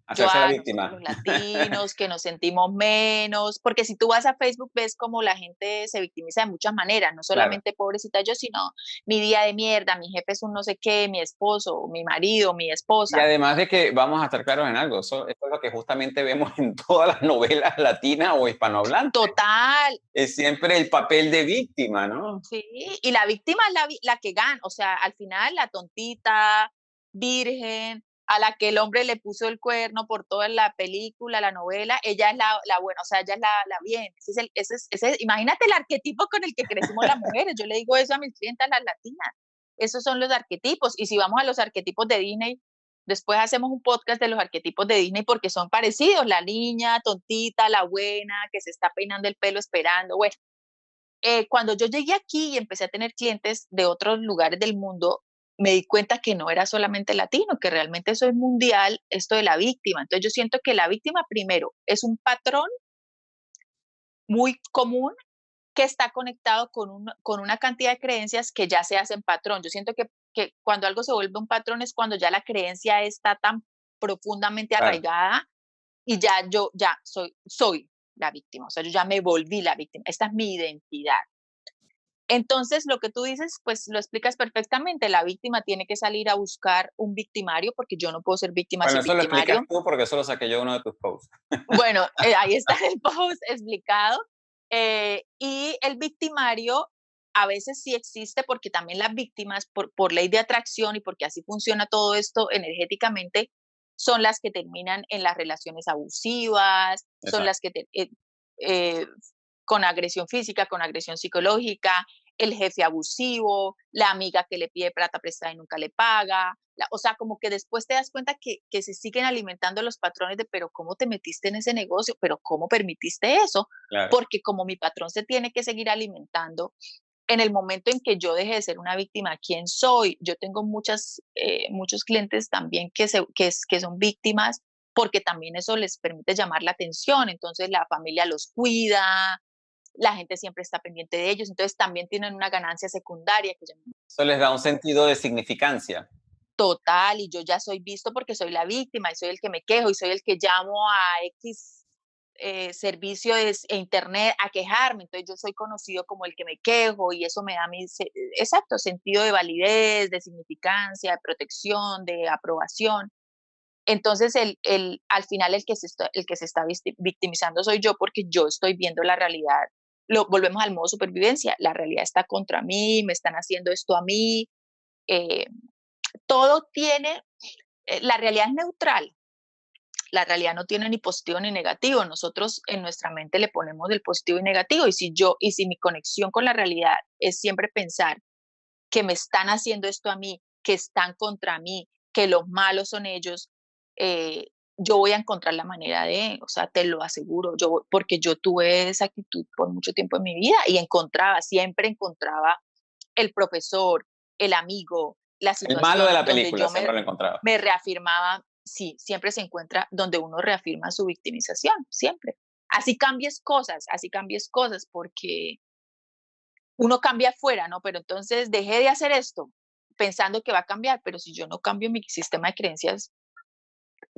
[SPEAKER 2] Hacerse la
[SPEAKER 1] Nosotros
[SPEAKER 2] víctima.
[SPEAKER 1] los latinos, que nos sentimos menos, porque si tú vas a Facebook ves como la gente se victimiza de muchas maneras, no
[SPEAKER 2] Claro.
[SPEAKER 1] solamente pobrecita yo, sino mi día de mierda, mi jefe es un no sé qué, mi esposo, mi marido, mi
[SPEAKER 2] Y
[SPEAKER 1] esposa.
[SPEAKER 2] además de que vamos a estar claros en algo, eso es lo que justamente vemos en todas las novelas latinas o hispanohablantes.
[SPEAKER 1] Total,
[SPEAKER 2] Es siempre el papel de víctima, ¿no?
[SPEAKER 1] sí, y la víctima es la que gana, o sea, al final la tontita, virgen, a la que el hombre le puso el cuerno por toda la película, la novela, ella es la buena, o sea, ella es la bien. Imagínate el arquetipo con el que crecimos las mujeres. Yo le digo eso a mis clientas, las latinas. Esos son los arquetipos. Y si vamos a los arquetipos de Disney, después hacemos un podcast de los arquetipos de Disney porque son parecidos. La niña tontita, la buena, que se está peinando el pelo esperando. Bueno, cuando yo llegué aquí y empecé a tener clientes de otros lugares del mundo, me di cuenta que no era solamente latino, que realmente eso es mundial, esto de la víctima. Entonces yo siento que la víctima primero es un patrón muy común que está conectado con una cantidad de creencias que ya se hacen patrón. Yo siento que cuando algo se vuelve un patrón es cuando ya la creencia está tan profundamente
[SPEAKER 2] Claro.
[SPEAKER 1] arraigada y ya soy la víctima, o sea, yo ya me volví la víctima, esta es mi identidad. Entonces, lo que tú dices, pues lo explicas perfectamente. La víctima tiene que salir a buscar un victimario, porque yo no puedo ser víctima
[SPEAKER 2] Bueno,
[SPEAKER 1] sin
[SPEAKER 2] eso lo explicas
[SPEAKER 1] victimario.
[SPEAKER 2] tú porque eso lo saqué yo de uno de tus posts.
[SPEAKER 1] Bueno, ahí está el post explicado. Y el victimario a veces sí existe porque también las víctimas, por ley de atracción y porque así funciona todo esto energéticamente, son las que terminan en las relaciones abusivas, son
[SPEAKER 2] Exacto.
[SPEAKER 1] las que eh, con agresión física, con agresión psicológica, el jefe abusivo, la amiga que le pide plata prestada y nunca le paga. O sea, como que después te das cuenta que se siguen alimentando los patrones de, pero ¿cómo te metiste en ese negocio? ¿Pero cómo permitiste eso?
[SPEAKER 2] Claro.
[SPEAKER 1] Porque como mi patrón se tiene que seguir alimentando, en el momento en que yo deje de ser una víctima, ¿quién soy? Yo tengo muchos clientes también que son víctimas porque también eso les permite llamar la atención. Entonces la familia los cuida, la gente siempre está pendiente de ellos, entonces también tienen una ganancia secundaria que llaman
[SPEAKER 2] Eso les da un sentido de significancia.
[SPEAKER 1] total, y yo ya soy visto porque soy la víctima y soy el que me quejo y soy el que llamo a X servicio de internet a quejarme, entonces yo soy conocido como el que me quejo y eso me da exacto, sentido de validez, de significancia, de protección, de aprobación. Entonces, al final el que se está victimizando soy yo porque yo estoy viendo la realidad. Volvemos al modo supervivencia. La realidad está contra mí, me están haciendo esto a mí. eh, Todo tiene, la realidad es neutral. La realidad no tiene ni positivo ni negativo. Nosotros en nuestra mente le ponemos el positivo y negativo. Y si mi conexión con la realidad es siempre pensar que me están haciendo esto a mí, que están contra mí, que los malos son ellos, eh, yo voy a encontrar la manera o sea, te lo aseguro, porque yo tuve esa actitud por mucho tiempo en mi vida y siempre encontraba el profesor, el amigo, la
[SPEAKER 2] El malo de
[SPEAKER 1] situación
[SPEAKER 2] la
[SPEAKER 1] donde
[SPEAKER 2] película
[SPEAKER 1] yo
[SPEAKER 2] siempre lo encontraba.
[SPEAKER 1] me reafirmaba, sí, siempre se encuentra donde uno reafirma su victimización, siempre. Así cambies cosas, porque uno cambia afuera, ¿no? Pero entonces dejé de hacer esto pensando que va a cambiar, pero si yo no cambio mi sistema de creencias,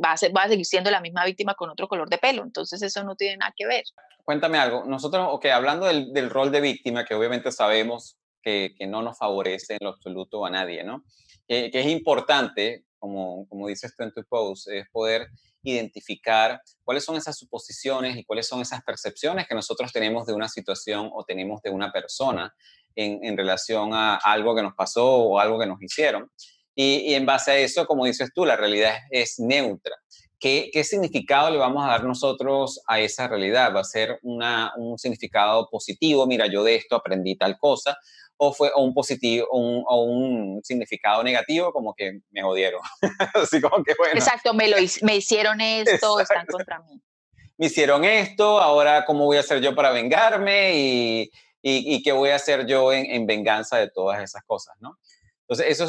[SPEAKER 1] va a seguir siendo la misma víctima con otro color de pelo. Entonces eso no tiene nada que ver.
[SPEAKER 2] Cuéntame algo. Nosotros, ok, hablando del rol de víctima, que obviamente sabemos que no nos favorece en lo absoluto a nadie, ¿no? Que es importante, como dices tú en tu post, es poder identificar cuáles son esas suposiciones y cuáles son esas percepciones que nosotros tenemos de una situación o tenemos de una persona en relación a algo que nos pasó o algo que nos hicieron. Y en base a eso, como dices tú, la realidad es neutra. ¿Qué significado le vamos a dar nosotros a esa realidad? ¿Va a ser un significado positivo? Mira, yo de esto aprendí tal cosa. ¿O un positivo, o un significado negativo, como que me jodieron? Así como que, bueno,
[SPEAKER 1] Exacto, me hicieron esto, están
[SPEAKER 2] exacto.
[SPEAKER 1] contra mí.
[SPEAKER 2] Me hicieron esto, ahora cómo voy a hacer yo para vengarme y qué voy a hacer yo en venganza de todas esas cosas, ¿no? Entonces,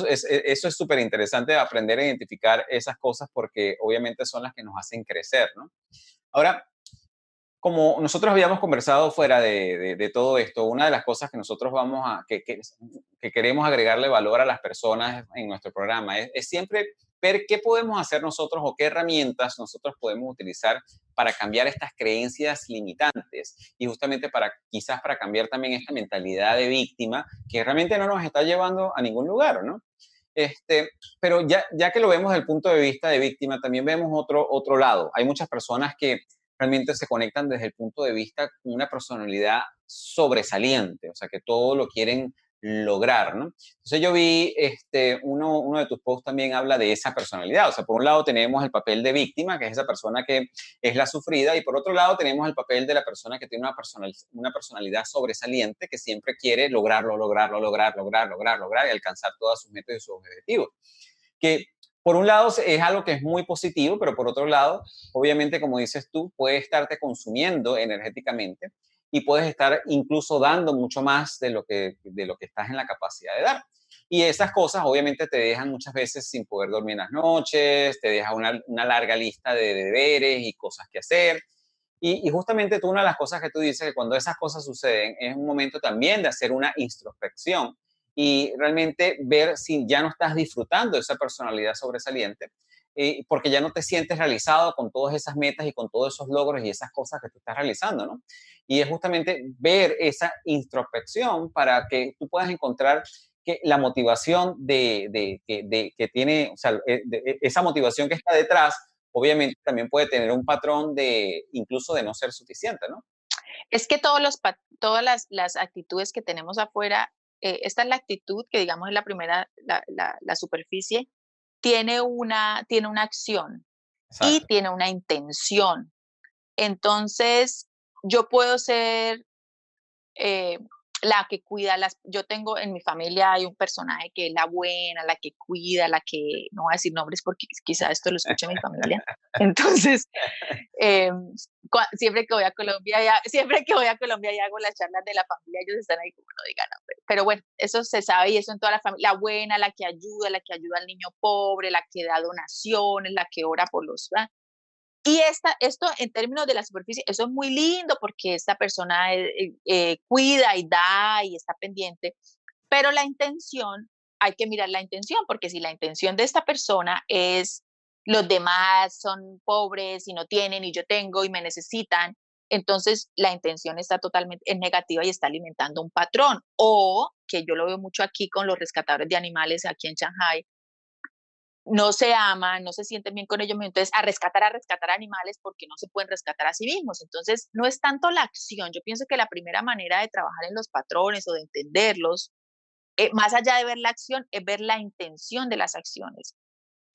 [SPEAKER 2] eso es súper interesante, aprender a identificar esas cosas porque obviamente son las que nos hacen crecer, ¿no? Ahora, como nosotros habíamos conversado fuera de todo esto, una de las cosas que nosotros que queremos agregarle valor a las personas en nuestro programa es siempre ver qué podemos hacer nosotros o qué herramientas nosotros podemos utilizar para cambiar estas creencias limitantes y justamente quizás para cambiar también esta mentalidad de víctima que realmente no nos está llevando a ningún lugar, ¿no? Pero ya que lo vemos desde el punto de vista de víctima, también vemos otro lado. Hay muchas personas que realmente se conectan desde el punto de vista con una personalidad sobresaliente, o sea, que todo lo quieren lograr, ¿no? Entonces yo vi, uno de tus posts también habla de esa personalidad, o sea, por un lado tenemos el papel de víctima, que es esa persona que es la sufrida, y por otro lado tenemos el papel de la persona que tiene una personalidad sobresaliente, que siempre quiere lograr y alcanzar todas sus metas y sus objetivos. Que por un lado es algo que es muy positivo, pero por otro lado, obviamente, como dices tú, puede estarte consumiendo energéticamente y puedes estar incluso dando mucho más de lo que estás en la capacidad de dar. Y esas cosas obviamente te dejan muchas veces sin poder dormir en las noches, te deja una larga lista de deberes y cosas que hacer. Y justamente tú, una de las cosas que tú dices, que cuando esas cosas suceden, es un momento también de hacer una introspección y realmente ver si ya no estás disfrutando de esa personalidad sobresaliente, porque ya no te sientes realizado con todas esas metas y con todos esos logros y esas cosas que tú estás realizando, ¿no? Y es justamente ver esa introspección para que tú puedas encontrar que la motivación que tiene, o sea, esa motivación que está detrás, obviamente también puede tener un patrón incluso de no ser suficiente, ¿no?
[SPEAKER 1] Es que todas las actitudes que tenemos afuera, esta es la actitud que digamos es la primera, la superficie, tiene una acción y
[SPEAKER 2] Exacto.
[SPEAKER 1] tiene una intención. Entonces, yo puedo ser eh, la que cuida yo tengo en mi familia hay un personaje que es la buena, la que cuida, la que, no voy a decir nombres porque quizá esto lo escuche mi familia. Entonces, siempre que voy a Colombia, siempre que voy a Colombia y hago las charlas de la familia, ellos están ahí como no digan nombre. Pero bueno, eso se sabe y eso en toda la familia, la buena, la que ayuda al niño pobre, la que da donaciones, la que ora por los. Y esto en términos de la superficie, eso es muy lindo porque esta persona cuida y da y está pendiente, pero la intención, hay que mirar la intención, porque si la intención de esta persona es los demás son pobres y no tienen y yo tengo y me necesitan, entonces la intención está totalmente es negativa y está alimentando un patrón. O que yo lo veo mucho aquí con los rescatadores de animales aquí en Shanghai, no se aman, no se sienten bien con ellos mismos, entonces a rescatar animales porque no se pueden rescatar a sí mismos. Entonces, no es tanto la acción, yo pienso que la primera manera de trabajar en los patrones o de entenderlos, más allá de ver la acción, es ver la intención de las acciones.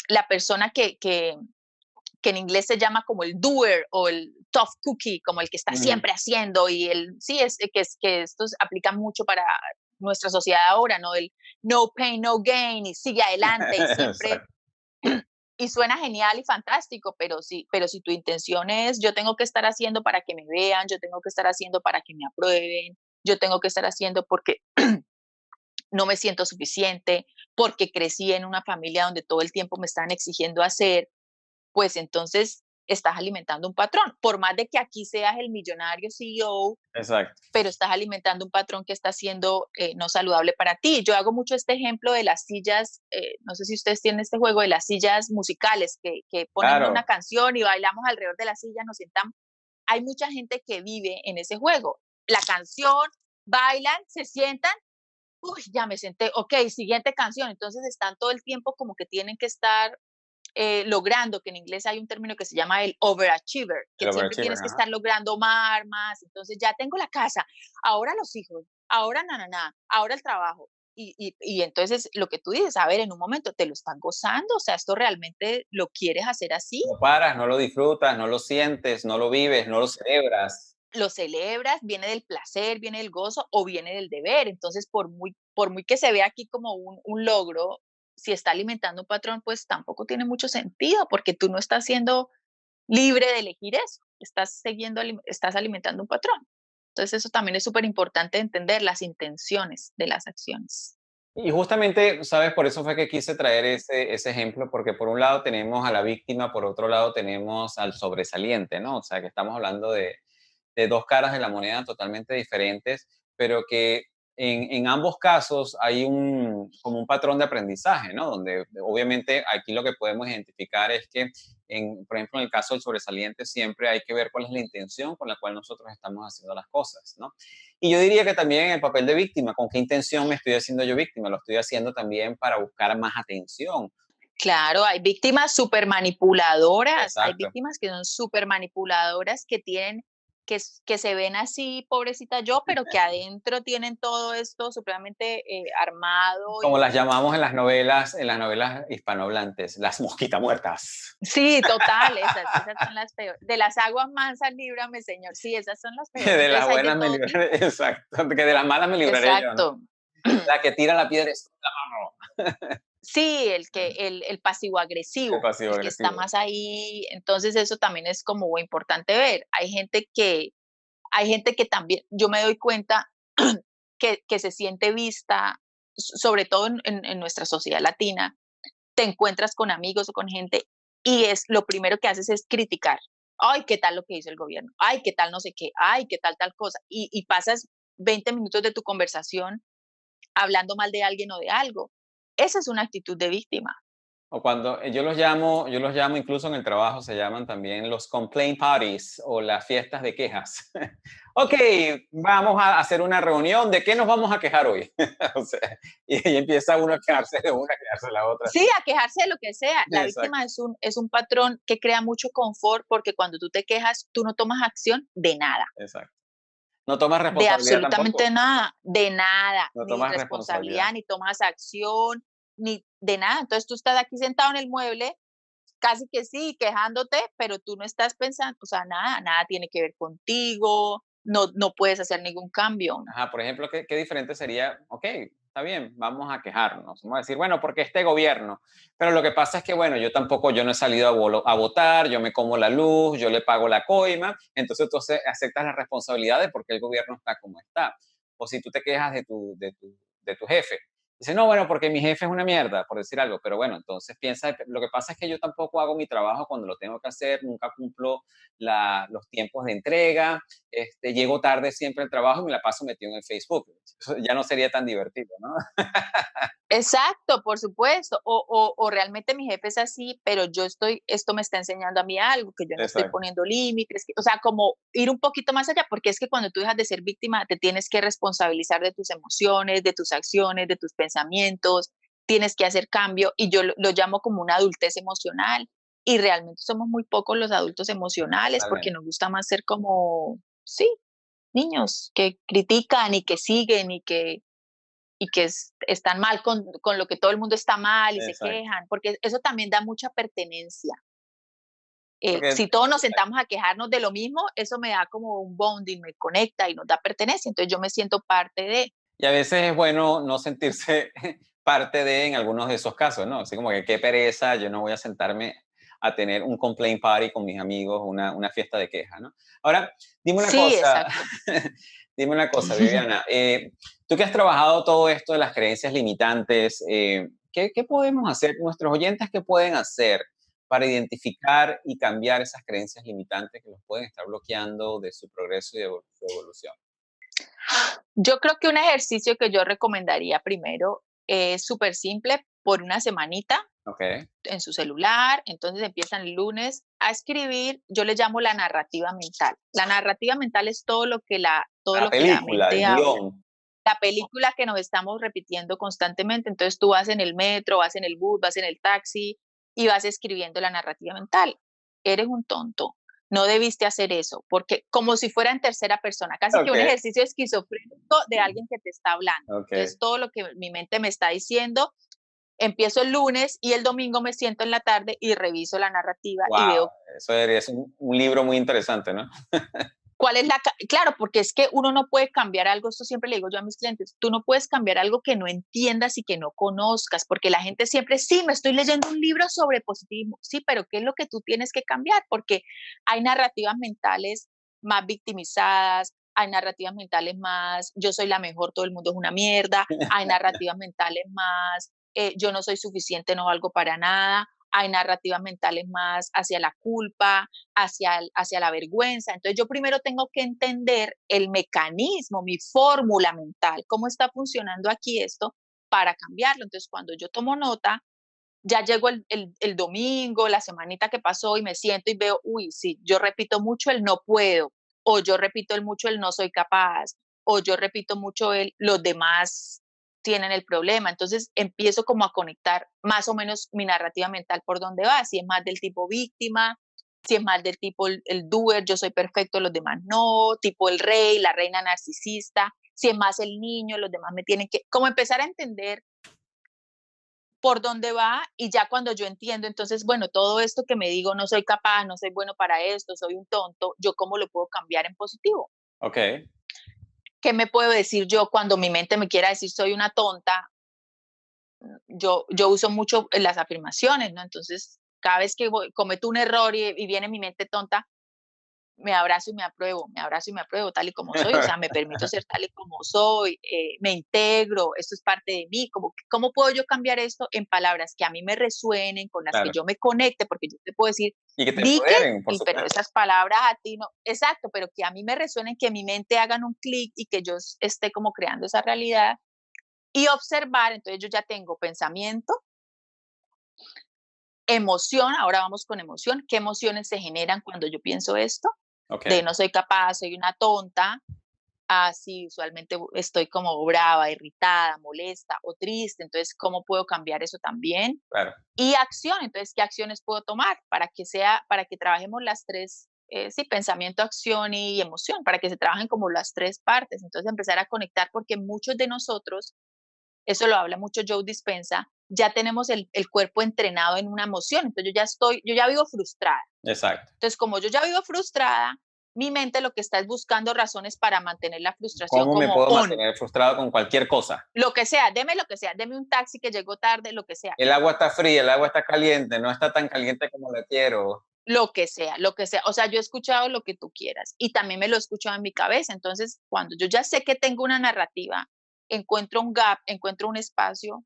[SPEAKER 1] La persona que en inglés se llama como el doer o el tough cookie, como el que está
[SPEAKER 2] Mm.
[SPEAKER 1] siempre haciendo y sí, que estos aplican mucho para nuestra sociedad ahora, ¿no? El no pain, no gain y sigue adelante y siempre
[SPEAKER 2] Exacto.
[SPEAKER 1] y suena genial y fantástico, pero si tu intención es, yo tengo que estar haciendo para que me vean, yo tengo que estar haciendo para que me aprueben, yo tengo que estar haciendo porque no me siento suficiente, porque crecí en una familia donde todo el tiempo me están exigiendo hacer, pues entonces estás alimentando un patrón. Por más de que aquí seas el millonario CEO,
[SPEAKER 2] Exacto.
[SPEAKER 1] pero estás alimentando un patrón que está siendo no saludable para ti. Yo hago mucho este ejemplo de las sillas, no sé si ustedes tienen este juego de las sillas musicales, que ponen una
[SPEAKER 2] Claro.
[SPEAKER 1] canción y bailamos alrededor de la silla, nos sentamos. Hay mucha gente que vive en ese juego. La canción, bailan, se sientan, uy, ya me senté, ok, siguiente canción. Entonces están todo el tiempo como que tienen que estar logrando, que en inglés hay un término que se llama el overachiever,
[SPEAKER 2] El
[SPEAKER 1] que siempre
[SPEAKER 2] overachiever,
[SPEAKER 1] tienes que
[SPEAKER 2] ajá.
[SPEAKER 1] estar logrando más, entonces ya tengo la casa, ahora los hijos, ahora ahora el trabajo. Y entonces lo que tú dices, a ver, en un momento te lo están gozando, o sea, esto realmente lo quieres hacer así,
[SPEAKER 2] No paras, no lo disfrutas, no lo sientes, no lo vives, no lo celebras.
[SPEAKER 1] lo celebras, viene del placer, viene del gozo o viene del deber. Entonces, por muy que se vea aquí como un logro, si está alimentando un patrón, pues tampoco tiene mucho sentido porque tú no estás siendo libre de elegir eso, estás alimentando un patrón. Entonces, eso también es súper importante entender las intenciones de las acciones.
[SPEAKER 2] Y justamente, ¿sabes? Por eso fue que quise traer ese ejemplo, porque por un lado tenemos a la víctima, por otro lado tenemos al sobresaliente, ¿no? O sea, que estamos hablando de dos caras de la moneda totalmente diferentes, pero que en ambos casos hay como un patrón de aprendizaje, ¿no? Donde obviamente aquí lo que podemos identificar es que, por ejemplo, en el caso del sobresaliente, siempre hay que ver cuál es la intención con la cual nosotros estamos haciendo las cosas, ¿no? Y yo diría que también en el papel de víctima, ¿con qué intención me estoy haciendo yo víctima? Lo estoy haciendo también para buscar más atención.
[SPEAKER 1] Claro, hay víctimas súper manipuladoras, hay
[SPEAKER 2] Exacto.
[SPEAKER 1] víctimas que son súper manipuladoras, que tienen, que se ven así, pobrecita yo, pero que adentro tienen todo esto supremamente armado
[SPEAKER 2] Como las
[SPEAKER 1] y
[SPEAKER 2] llamamos en las novelas hispanohablantes, las mosquitas muertas.
[SPEAKER 1] sí, total, esas son las peores. De las aguas mansas, líbrame, Señor. Sí, esas son las
[SPEAKER 2] Que
[SPEAKER 1] peores.
[SPEAKER 2] de las
[SPEAKER 1] Entonces hay de
[SPEAKER 2] buenas me
[SPEAKER 1] todo
[SPEAKER 2] libraré,
[SPEAKER 1] tipo.
[SPEAKER 2] exacto, que de las malas me libraré yo, ¿no?
[SPEAKER 1] Exacto.
[SPEAKER 2] La que tira la piedra es la mano.
[SPEAKER 1] Sí, el pasivo
[SPEAKER 2] El
[SPEAKER 1] agresivo,
[SPEAKER 2] pasivo
[SPEAKER 1] el que está
[SPEAKER 2] agresivo.
[SPEAKER 1] más ahí. Entonces eso también es como importante ver. Hay gente que también, yo me doy cuenta que se siente vista, sobre todo en nuestra sociedad latina, te encuentras con amigos o con gente y es lo primero que haces es criticar. Ay, ¿qué tal lo que hizo el gobierno? Ay, ¿qué tal no sé qué? Ay, ¿qué tal tal cosa? Y pasas 20 minutos de tu conversación hablando mal de alguien o de algo. Esa es una actitud de víctima.
[SPEAKER 2] O cuando yo los llamo incluso en el trabajo, se llaman también los complaint parties o las fiestas de quejas. Ok, vamos a hacer una reunión, ¿de qué nos vamos a quejar hoy? O sea, y ahí empieza uno a quejarse de una, a quejarse de la otra.
[SPEAKER 1] Sí, a quejarse de lo que sea. La
[SPEAKER 2] Exacto,
[SPEAKER 1] víctima es un patrón que crea mucho confort porque cuando tú te quejas, tú no tomas acción de nada.
[SPEAKER 2] exacto. No tomas
[SPEAKER 1] De
[SPEAKER 2] responsabilidad
[SPEAKER 1] absolutamente
[SPEAKER 2] tampoco,
[SPEAKER 1] nada, de nada,
[SPEAKER 2] no
[SPEAKER 1] ni
[SPEAKER 2] tomas responsabilidad.
[SPEAKER 1] responsabilidad, ni tomas acción, ni de nada. Entonces tú estás aquí sentado en el mueble, casi que sí, quejándote, pero tú no estás pensando, o sea, nada, nada tiene que ver contigo, no puedes hacer ningún cambio.
[SPEAKER 2] Ajá, por ejemplo, ¿qué diferente sería? Ok, está bien, vamos a quejarnos. Vamos a decir, bueno, porque este gobierno. Pero lo que pasa es que, bueno, yo no he salido a votar, yo me como la luz, yo le pago la coima. Entonces tú aceptas la responsabilidad de por qué el gobierno está como está. O si tú te quejas de tu jefe. Dice, no, bueno, porque mi jefe es una mierda, por decir algo. Pero bueno, entonces piensa, lo que pasa es que yo tampoco hago mi trabajo cuando lo tengo que hacer, nunca cumplo los tiempos de entrega, llego tarde siempre al trabajo y me la paso metido en el Facebook. Eso ya no sería tan divertido, ¿no?
[SPEAKER 1] Exacto, por supuesto. O realmente mi jefe es así, pero esto me está enseñando a mí algo, que yo no estoy
[SPEAKER 2] Exacto,
[SPEAKER 1] poniendo límites, o sea, como ir un poquito más allá, porque es que cuando tú dejas de ser víctima, te tienes que responsabilizar de tus emociones, de tus acciones, de tus pensamientos, tienes que hacer cambio y yo lo llamo como una adultez emocional y realmente somos muy pocos los adultos emocionales porque
[SPEAKER 2] totalmente.
[SPEAKER 1] nos gusta más ser como, sí, niños que critican y que siguen y que están mal con lo que todo el mundo está mal y se
[SPEAKER 2] Exacto.
[SPEAKER 1] quejan, porque eso también da mucha pertenencia.
[SPEAKER 2] Porque,
[SPEAKER 1] Si todos nos
[SPEAKER 2] exacto.
[SPEAKER 1] sentamos a quejarnos de lo mismo, eso me da como un bonding, me conecta y nos da pertenencia, entonces yo me siento parte de.
[SPEAKER 2] Y a veces es bueno no sentirse parte de en algunos de esos casos, ¿no? Así como que qué pereza, yo no voy a sentarme a tener un complaint party con mis amigos, una fiesta de queja, ¿no? Ahora, dime una
[SPEAKER 1] Sí,
[SPEAKER 2] cosa,
[SPEAKER 1] exacto.
[SPEAKER 2] dime una cosa, Viviana. Tú que has trabajado todo esto de las creencias limitantes, ¿qué podemos hacer? Nuestros oyentes, ¿qué pueden hacer para identificar y cambiar esas creencias limitantes que los pueden estar bloqueando de su progreso y de su evolución?
[SPEAKER 1] Yo creo que un ejercicio que yo recomendaría primero es súper simple, por una semanita
[SPEAKER 2] Ok.
[SPEAKER 1] en su celular, entonces empiezan el lunes a escribir, yo le llamo la narrativa mental. La narrativa mental es todo
[SPEAKER 2] La
[SPEAKER 1] lo que la
[SPEAKER 2] película, el
[SPEAKER 1] mente habla,
[SPEAKER 2] guión.
[SPEAKER 1] la película que nos estamos repitiendo constantemente. Entonces tú vas en el metro, vas en el bus, vas en el taxi y vas escribiendo la narrativa mental. Eres un tonto, no debiste hacer eso, porque como si fuera en tercera persona, casi que
[SPEAKER 2] Ok,
[SPEAKER 1] un ejercicio esquizofrénico de alguien que te está hablando.
[SPEAKER 2] ok.
[SPEAKER 1] Entonces todo lo que mi mente me está diciendo, empiezo el lunes y el domingo me siento en la tarde y reviso la narrativa y
[SPEAKER 2] Wow,
[SPEAKER 1] veo
[SPEAKER 2] eso debería ser un libro muy interesante, ¿no?
[SPEAKER 1] cuál es claro, porque es que uno no puede cambiar algo, esto siempre le digo yo a mis clientes, tú no puedes cambiar algo que no entiendas y que no conozcas, porque la gente siempre, sí, me estoy leyendo un libro sobre positivismo, sí, pero ¿qué es lo que tú tienes que cambiar? Porque hay narrativas mentales más victimizadas, hay narrativas mentales más, yo soy la mejor, todo el mundo es una mierda, hay narrativas mentales más, yo no soy suficiente, no valgo para nada, hay narrativas mentales más hacia la culpa, hacia la vergüenza. Entonces yo primero tengo que entender el mecanismo, mi fórmula mental, cómo está funcionando aquí esto para cambiarlo. Entonces cuando yo tomo nota, ya llegó el domingo, la semanita que pasó y me siento y veo, uy, sí, yo repito mucho el no puedo, o yo repito mucho el no soy capaz, o yo repito mucho el los demás tienen el problema. Entonces empiezo como a conectar más o menos mi narrativa mental por dónde va, si es más del tipo víctima, si es más del tipo el doer, yo soy perfecto, los demás no, tipo el rey, la reina narcisista, si es más el niño, los demás me tienen que, como empezar a entender por dónde va y ya cuando yo entiendo, entonces, bueno, todo esto que me digo, no soy capaz, no soy bueno para esto, soy un tonto, yo cómo lo puedo cambiar en positivo.
[SPEAKER 2] Ok,
[SPEAKER 1] ¿Qué me puedo decir yo cuando mi mente me quiera decir soy una tonta? Yo uso mucho las afirmaciones, ¿no? Entonces, cada vez que cometo un error y viene mi mente tonta, me abrazo y me apruebo tal y como soy, o sea, me permito ser tal y como soy, me integro, esto es parte de mí, ¿cómo puedo yo cambiar esto en palabras que a mí me resuenen, con las que
[SPEAKER 2] claro.
[SPEAKER 1] yo me conecte? Porque yo te puedo decir,
[SPEAKER 2] Y que te
[SPEAKER 1] di que,
[SPEAKER 2] empoderen, por
[SPEAKER 1] pero
[SPEAKER 2] supuesto.
[SPEAKER 1] esas palabras a ti no, exacto, pero que a mí me resuenen, que mi mente hagan un clic y que yo esté como creando esa realidad y observar, entonces yo ya tengo pensamiento, emoción, ahora vamos con emoción, ¿qué emociones se generan cuando yo pienso esto?
[SPEAKER 2] Ok,
[SPEAKER 1] De no soy capaz, soy una tonta, así usualmente estoy como brava, irritada, molesta o triste, entonces, ¿cómo puedo cambiar eso también?
[SPEAKER 2] claro.
[SPEAKER 1] Y acción, entonces, ¿qué acciones puedo tomar para que trabajemos las tres, sí, pensamiento, acción y emoción, para que se trabajen como las tres partes? Entonces, empezar a conectar porque muchos de nosotros, eso lo habla mucho Joe Dispenza, ya tenemos el cuerpo entrenado en una emoción, entonces yo ya vivo frustrada.
[SPEAKER 2] Exacto.
[SPEAKER 1] Entonces, como yo ya vivo frustrada, mi mente lo que está es buscando razones para mantener la frustración
[SPEAKER 2] ¿Cómo me
[SPEAKER 1] como
[SPEAKER 2] puedo
[SPEAKER 1] on,
[SPEAKER 2] mantener frustrado con cualquier cosa?
[SPEAKER 1] lo que sea, deme un taxi que llegó tarde, lo que sea,
[SPEAKER 2] El agua está fría, el agua está caliente, no está tan caliente como la quiero.
[SPEAKER 1] lo que sea. O sea, yo he escuchado lo que tú quieras y también me lo he escuchado en mi cabeza. Entonces, cuando yo ya sé que tengo una narrativa, encuentro un gap, encuentro un espacio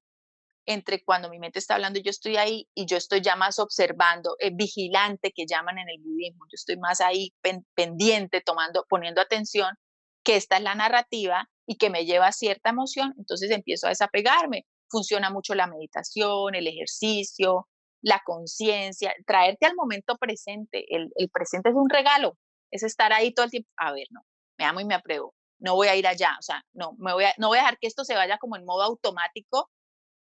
[SPEAKER 1] entre cuando mi mente está hablando y yo estoy ahí y yo estoy ya más observando, vigilante que llaman en el budismo, yo estoy más ahí pendiente, poniendo atención, que esta es la narrativa y que me lleva a cierta emoción, entonces empiezo a desapegarme. Funciona mucho la meditación, el ejercicio, la conciencia, traerte al momento presente. El presente es un regalo, es estar ahí todo el tiempo. A ver, no, me amo y me apruebo. No voy a ir allá, o sea, no voy a dejar que esto se vaya como en modo automático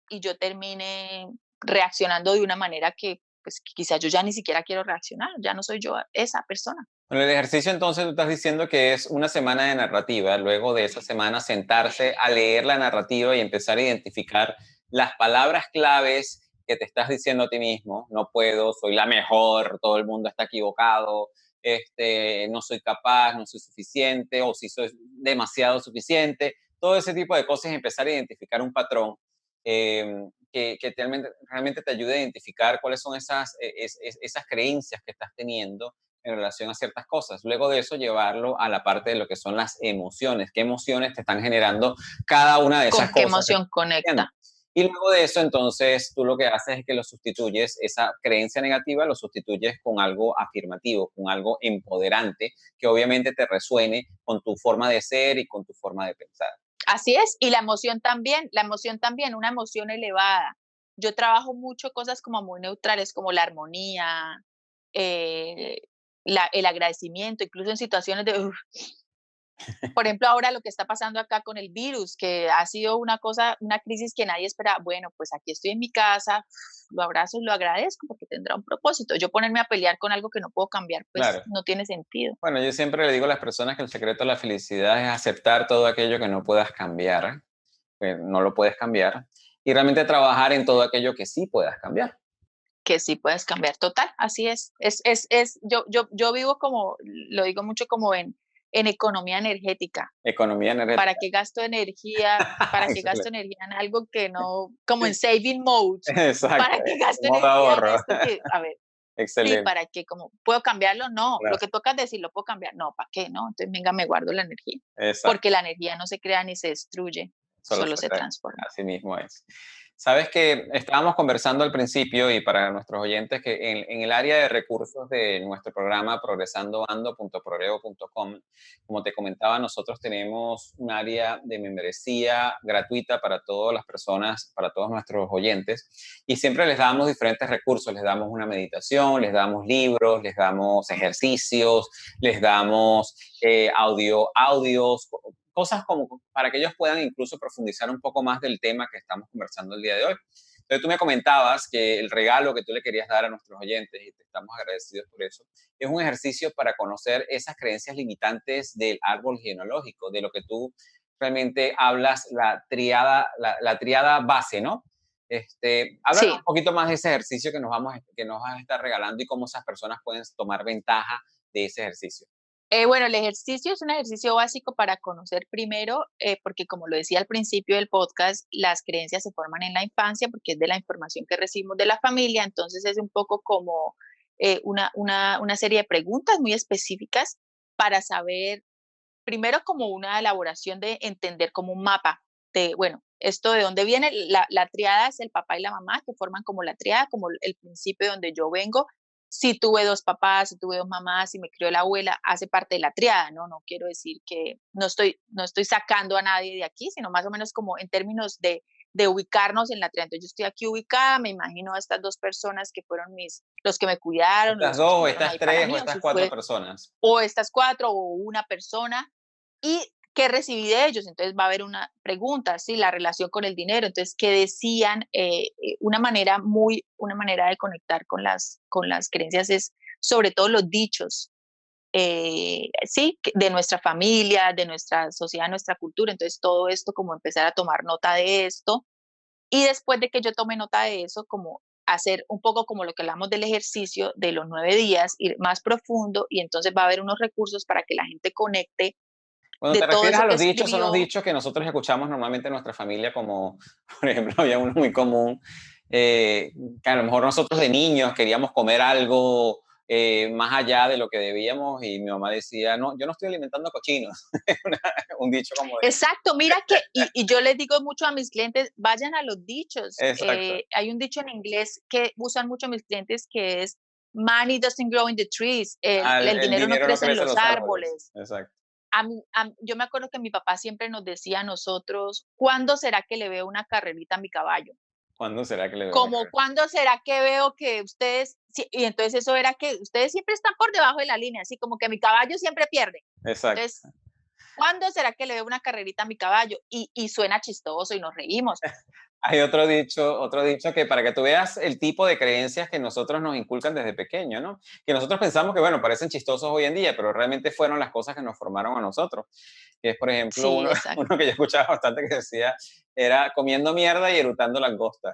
[SPEAKER 1] y yo termine reaccionando de una manera que, pues, quizás yo ya ni siquiera quiero reaccionar, ya no soy yo esa persona.
[SPEAKER 2] Bueno, el ejercicio entonces tú estás diciendo que es una semana de narrativa, luego de esa semana sentarse a leer la narrativa y empezar a identificar las palabras claves que te estás diciendo a ti mismo. No puedo, soy la mejor, todo el mundo está equivocado, no soy capaz, no soy suficiente o si soy demasiado suficiente. Todo ese tipo de cosas y empezar a identificar un patrón que realmente te ayude a identificar cuáles son esas creencias que estás teniendo en relación a ciertas cosas. Luego de eso, llevarlo a la parte de lo que son las emociones. ¿Qué emociones te están generando cada una de esas
[SPEAKER 1] ¿Con qué
[SPEAKER 2] cosas que
[SPEAKER 1] emoción
[SPEAKER 2] estás haciendo?
[SPEAKER 1] conecta?
[SPEAKER 2] Y luego de eso, entonces, tú lo que haces es que lo sustituyes, esa creencia negativa, lo sustituyes con algo afirmativo, con algo empoderante, que obviamente te resuene con tu forma de ser y con tu forma de pensar.
[SPEAKER 1] Así es, y la emoción también, una emoción elevada. Yo trabajo mucho cosas como muy neutrales, como la armonía, eh, el agradecimiento, incluso en situaciones de, por ejemplo, ahora lo que está pasando acá con el virus, que ha sido una cosa, una crisis que nadie esperaba. Bueno, pues aquí estoy en mi casa, lo abrazo y lo agradezco porque tendrá un propósito. Yo ponerme a pelear con algo que no puedo cambiar, pues
[SPEAKER 2] Claro.
[SPEAKER 1] no tiene sentido.
[SPEAKER 2] Bueno, yo siempre le digo a las personas que el secreto de la felicidad es aceptar todo aquello que no puedas cambiar, que no lo puedes cambiar, y realmente trabajar en todo aquello que sí puedas cambiar.
[SPEAKER 1] Que sí puedes cambiar, total, así es. Yo vivo como, lo digo mucho como en economía energética.
[SPEAKER 2] Economía
[SPEAKER 1] ¿Para
[SPEAKER 2] energética.
[SPEAKER 1] qué gasto energía? ¿Para qué gasto
[SPEAKER 2] Excelente.
[SPEAKER 1] energía en algo que no, como en saving mode?
[SPEAKER 2] Exacto.
[SPEAKER 1] ¿Para qué gasto
[SPEAKER 2] Modo
[SPEAKER 1] energía en
[SPEAKER 2] ahorro.
[SPEAKER 1] esto que, a ver, sí,
[SPEAKER 2] Excelente.
[SPEAKER 1] ¿para qué? Como, ¿puedo cambiarlo? No. Lo
[SPEAKER 2] Claro.
[SPEAKER 1] que toca es decir, ¿lo puedo cambiar? No, ¿para qué? No. Entonces, venga, me guardo la energía.
[SPEAKER 2] Exacto.
[SPEAKER 1] Porque la energía no se crea ni se destruye,
[SPEAKER 2] Solo
[SPEAKER 1] solo
[SPEAKER 2] se
[SPEAKER 1] se
[SPEAKER 2] trae.
[SPEAKER 1] transforma.
[SPEAKER 2] Así mismo es. Sabes que estábamos conversando al principio y para nuestros oyentes que en el área de recursos de nuestro programa progresandoando.progreso.com, como te comentaba, nosotros tenemos un área de membresía gratuita para todas las personas, para todos nuestros oyentes, y siempre les damos diferentes recursos, les damos una meditación, les damos libros, les damos ejercicios, les damos audios, cosas como para que ellos puedan incluso profundizar un poco más del tema que estamos conversando el día de hoy. Entonces tú me comentabas que el regalo que tú le querías dar a nuestros oyentes, y te estamos agradecidos por eso, es un ejercicio para conocer esas creencias limitantes del árbol genealógico, de lo que tú realmente hablas, la triada base, ¿no? Háblanos
[SPEAKER 1] Sí.
[SPEAKER 2] un poquito más de ese ejercicio que nos vas a estar regalando y cómo esas personas pueden tomar ventaja de ese ejercicio.
[SPEAKER 1] Bueno, el ejercicio es un ejercicio básico para conocer primero, porque como lo decía al principio del podcast, las creencias se forman en la infancia porque es de la información que recibimos de la familia, entonces es un poco como una serie de preguntas muy específicas para saber, primero como una elaboración de entender como un mapa de, bueno, esto de dónde viene, la triada es el papá y la mamá que forman como la triada, como el principio de donde yo vengo. Si tuve dos papás, si tuve dos mamás, si me crió la abuela, hace parte de la triada, ¿no? No quiero decir que no estoy sacando a nadie de aquí, sino más o menos como en términos de ubicarnos en la triada. Entonces yo estoy aquí ubicada, me imagino a estas dos personas que fueron los que me cuidaron,
[SPEAKER 2] Estas
[SPEAKER 1] los que
[SPEAKER 2] dos, o
[SPEAKER 1] estuvieron
[SPEAKER 2] estas
[SPEAKER 1] ahí para
[SPEAKER 2] tres, o
[SPEAKER 1] mí, o
[SPEAKER 2] estas
[SPEAKER 1] si
[SPEAKER 2] cuatro
[SPEAKER 1] fue,
[SPEAKER 2] personas.
[SPEAKER 1] o estas cuatro, o una persona, y qué recibí de ellos. Entonces va a haber una pregunta, ¿sí? La relación con el dinero. Entonces, ¿qué decían? Una manera de conectar con las creencias es sobre todo los dichos, sí, de nuestra familia, de nuestra sociedad, nuestra cultura. Entonces, todo esto, como empezar a tomar nota de esto. Y después de que yo tome nota de eso, como hacer un poco como lo que hablamos del ejercicio de los 9 días, ir más profundo y entonces va a haber unos recursos para que la gente conecte
[SPEAKER 2] Cuando
[SPEAKER 1] de
[SPEAKER 2] te
[SPEAKER 1] todo
[SPEAKER 2] refieres
[SPEAKER 1] eso
[SPEAKER 2] a
[SPEAKER 1] que
[SPEAKER 2] los dichos, son los
[SPEAKER 1] escribió.
[SPEAKER 2] dichos que nosotros escuchamos normalmente en nuestra familia, como, por ejemplo, había uno muy común, que a lo mejor nosotros de niños queríamos comer algo más allá de lo que debíamos y mi mamá decía, no, yo no estoy alimentando cochinos. Un dicho como de...
[SPEAKER 1] Exacto, mira que, y yo les digo mucho a mis clientes, vayan a los dichos.
[SPEAKER 2] Exacto.
[SPEAKER 1] Hay un dicho en inglés que usan mucho mis clientes que es, money doesn't grow in the trees, el
[SPEAKER 2] El
[SPEAKER 1] dinero no
[SPEAKER 2] dinero no
[SPEAKER 1] crece en
[SPEAKER 2] crece en
[SPEAKER 1] los
[SPEAKER 2] los árboles.
[SPEAKER 1] árboles.
[SPEAKER 2] Exacto.
[SPEAKER 1] Yo me acuerdo que mi papá siempre nos decía a nosotros, ¿cuándo será que le veo una carrerita a mi caballo?
[SPEAKER 2] ¿Cuándo será que le veo una
[SPEAKER 1] Como,
[SPEAKER 2] carrera?
[SPEAKER 1] ¿cuándo será que veo que ustedes, y entonces eso era que ustedes siempre están por debajo de la línea, así como que mi caballo siempre pierde?
[SPEAKER 2] Exacto.
[SPEAKER 1] Entonces, ¿cuándo será que le veo una carrerita a mi caballo? Y suena chistoso y nos reímos.
[SPEAKER 2] Hay otro dicho que para que tú veas el tipo de creencias que nosotros nos inculcan desde pequeño, ¿no? Que nosotros pensamos que, bueno, parecen chistosos hoy en día, pero realmente fueron las cosas que nos formaron a nosotros. Que es, por ejemplo,
[SPEAKER 1] Sí,
[SPEAKER 2] uno,
[SPEAKER 1] exacto.
[SPEAKER 2] uno que yo escuchaba bastante que decía, era comiendo mierda y eructando langosta.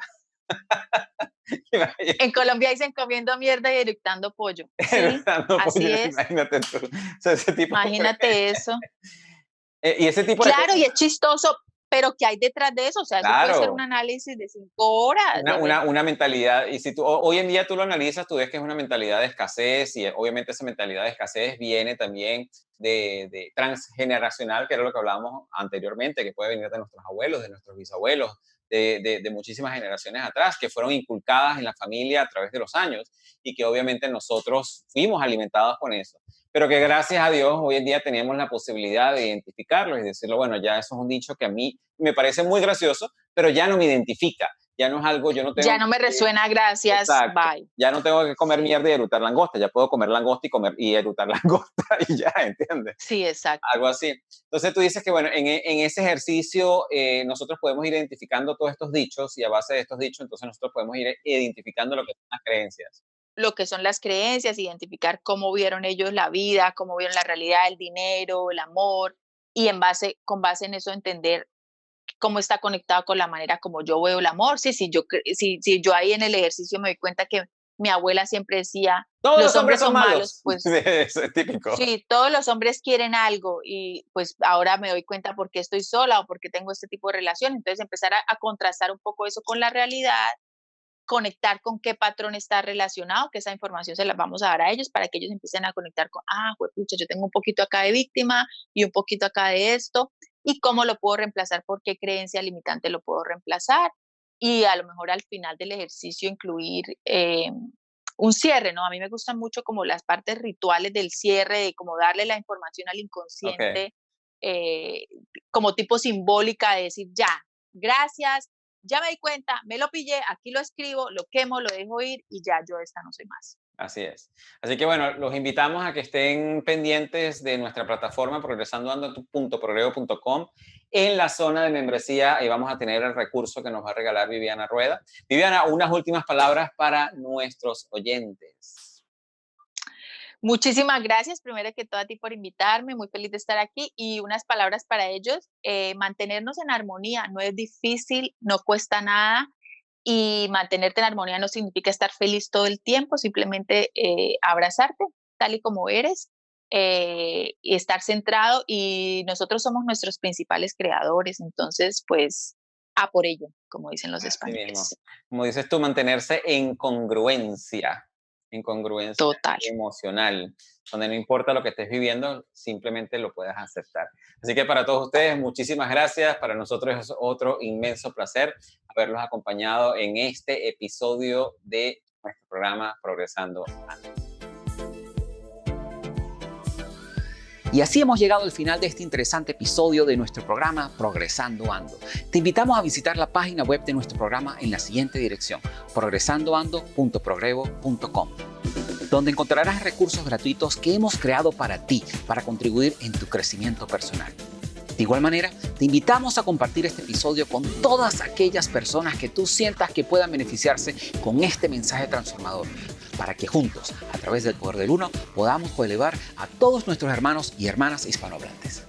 [SPEAKER 1] En Colombia dicen comiendo mierda y eructando pollo. Sí,
[SPEAKER 2] Eructando pollo,
[SPEAKER 1] así es.
[SPEAKER 2] imagínate tú. O sea, ese tipo
[SPEAKER 1] Imagínate eso.
[SPEAKER 2] y ese tipo de
[SPEAKER 1] Claro,
[SPEAKER 2] cosas,
[SPEAKER 1] y es chistoso, pero ¿qué hay detrás de eso? O sea, eso puede ser un
[SPEAKER 2] claro.
[SPEAKER 1] análisis de 5 horas.
[SPEAKER 2] Una mentalidad, y si tú hoy en día tú lo analizas, tú ves que es una mentalidad de escasez y obviamente esa mentalidad de escasez viene también de transgeneracional, que era lo que hablábamos anteriormente, que puede venir de nuestros abuelos, de nuestros bisabuelos, de muchísimas generaciones atrás, que fueron inculcadas en la familia a través de los años y que obviamente nosotros fuimos alimentados con eso. Pero que gracias a Dios hoy en día tenemos la posibilidad de identificarlos y decirlo, bueno, ya eso es un dicho que a mí me parece muy gracioso, pero ya no me identifica, ya no es algo, yo no tengo
[SPEAKER 1] Ya no me
[SPEAKER 2] que,
[SPEAKER 1] resuena, gracias,
[SPEAKER 2] exacto,
[SPEAKER 1] bye.
[SPEAKER 2] ya no tengo que comer mierda y erutar langosta, ya puedo comer langosta y comer y erutar langosta y ya, ¿entiendes?
[SPEAKER 1] Sí, exacto.
[SPEAKER 2] Algo así. Entonces tú dices que, bueno, en ese ejercicio nosotros podemos ir identificando todos estos dichos y a base de estos dichos, entonces nosotros podemos ir identificando lo que son las creencias.
[SPEAKER 1] Lo que son las creencias, identificar cómo vieron ellos la vida, cómo vieron la realidad, el dinero, el amor, y con base en eso entender cómo está conectado con la manera como yo veo el amor. Sí, si yo ahí en el ejercicio me doy cuenta que mi abuela siempre decía,
[SPEAKER 2] Todos
[SPEAKER 1] los
[SPEAKER 2] los hombres
[SPEAKER 1] hombres
[SPEAKER 2] son
[SPEAKER 1] son malos,
[SPEAKER 2] malos.
[SPEAKER 1] pues
[SPEAKER 2] Eso es típico.
[SPEAKER 1] sí, todos los hombres quieren algo y pues ahora me doy cuenta por qué estoy sola o por qué tengo este tipo de relación. Entonces empezar a contrastar un poco eso con la realidad, conectar con qué patrón está relacionado, que esa información se la vamos a dar a ellos para que ellos empiecen a conectar con, juepucha, yo tengo un poquito acá de víctima y un poquito acá de esto, y cómo lo puedo reemplazar, por qué creencia limitante lo puedo reemplazar. y a lo mejor al final del ejercicio incluir un cierre, ¿no? A mí me gustan mucho como las partes rituales del cierre, de como darle la información al
[SPEAKER 2] Ok.
[SPEAKER 1] inconsciente, eh, como tipo simbólica de decir, ya, gracias, ya me di cuenta, me lo pillé, aquí lo escribo, lo quemo, lo dejo ir y ya yo esta no soy más.
[SPEAKER 2] Así es. Así que bueno, los invitamos a que estén pendientes de nuestra plataforma progresandoando.progreso.com. En la zona de membresía, ahí vamos a tener el recurso que nos va a regalar Viviana Rueda. Viviana, unas últimas palabras para nuestros oyentes.
[SPEAKER 1] Muchísimas gracias, primero que todo a ti por invitarme, muy feliz de estar aquí y unas palabras para ellos, mantenernos en armonía, no es difícil, no cuesta nada y mantenerte en armonía no significa estar feliz todo el tiempo, simplemente abrazarte tal y como eres y estar centrado y nosotros somos nuestros principales creadores, entonces pues a por ello, como dicen los
[SPEAKER 2] Así mismo.
[SPEAKER 1] españoles.
[SPEAKER 2] Como dices tú, mantenerse en congruencia
[SPEAKER 1] Total.
[SPEAKER 2] emocional, donde no importa lo que estés viviendo, simplemente lo puedas aceptar. Así que para todos ustedes, muchísimas gracias. Para nosotros es otro inmenso placer haberlos acompañado en este episodio de nuestro programa Progresando.
[SPEAKER 3] Y así hemos llegado al final de este interesante episodio de nuestro programa Progresando Ando. Te invitamos a visitar la página web de nuestro programa en la siguiente dirección: progresandoando.progreso.com, donde encontrarás recursos gratuitos que hemos creado para ti, para contribuir en tu crecimiento personal. De igual manera, te invitamos a compartir este episodio con todas aquellas personas que tú sientas que puedan beneficiarse con este mensaje transformador, para que juntos, a través del poder del uno, podamos coelevar a todos nuestros hermanos y hermanas hispanohablantes.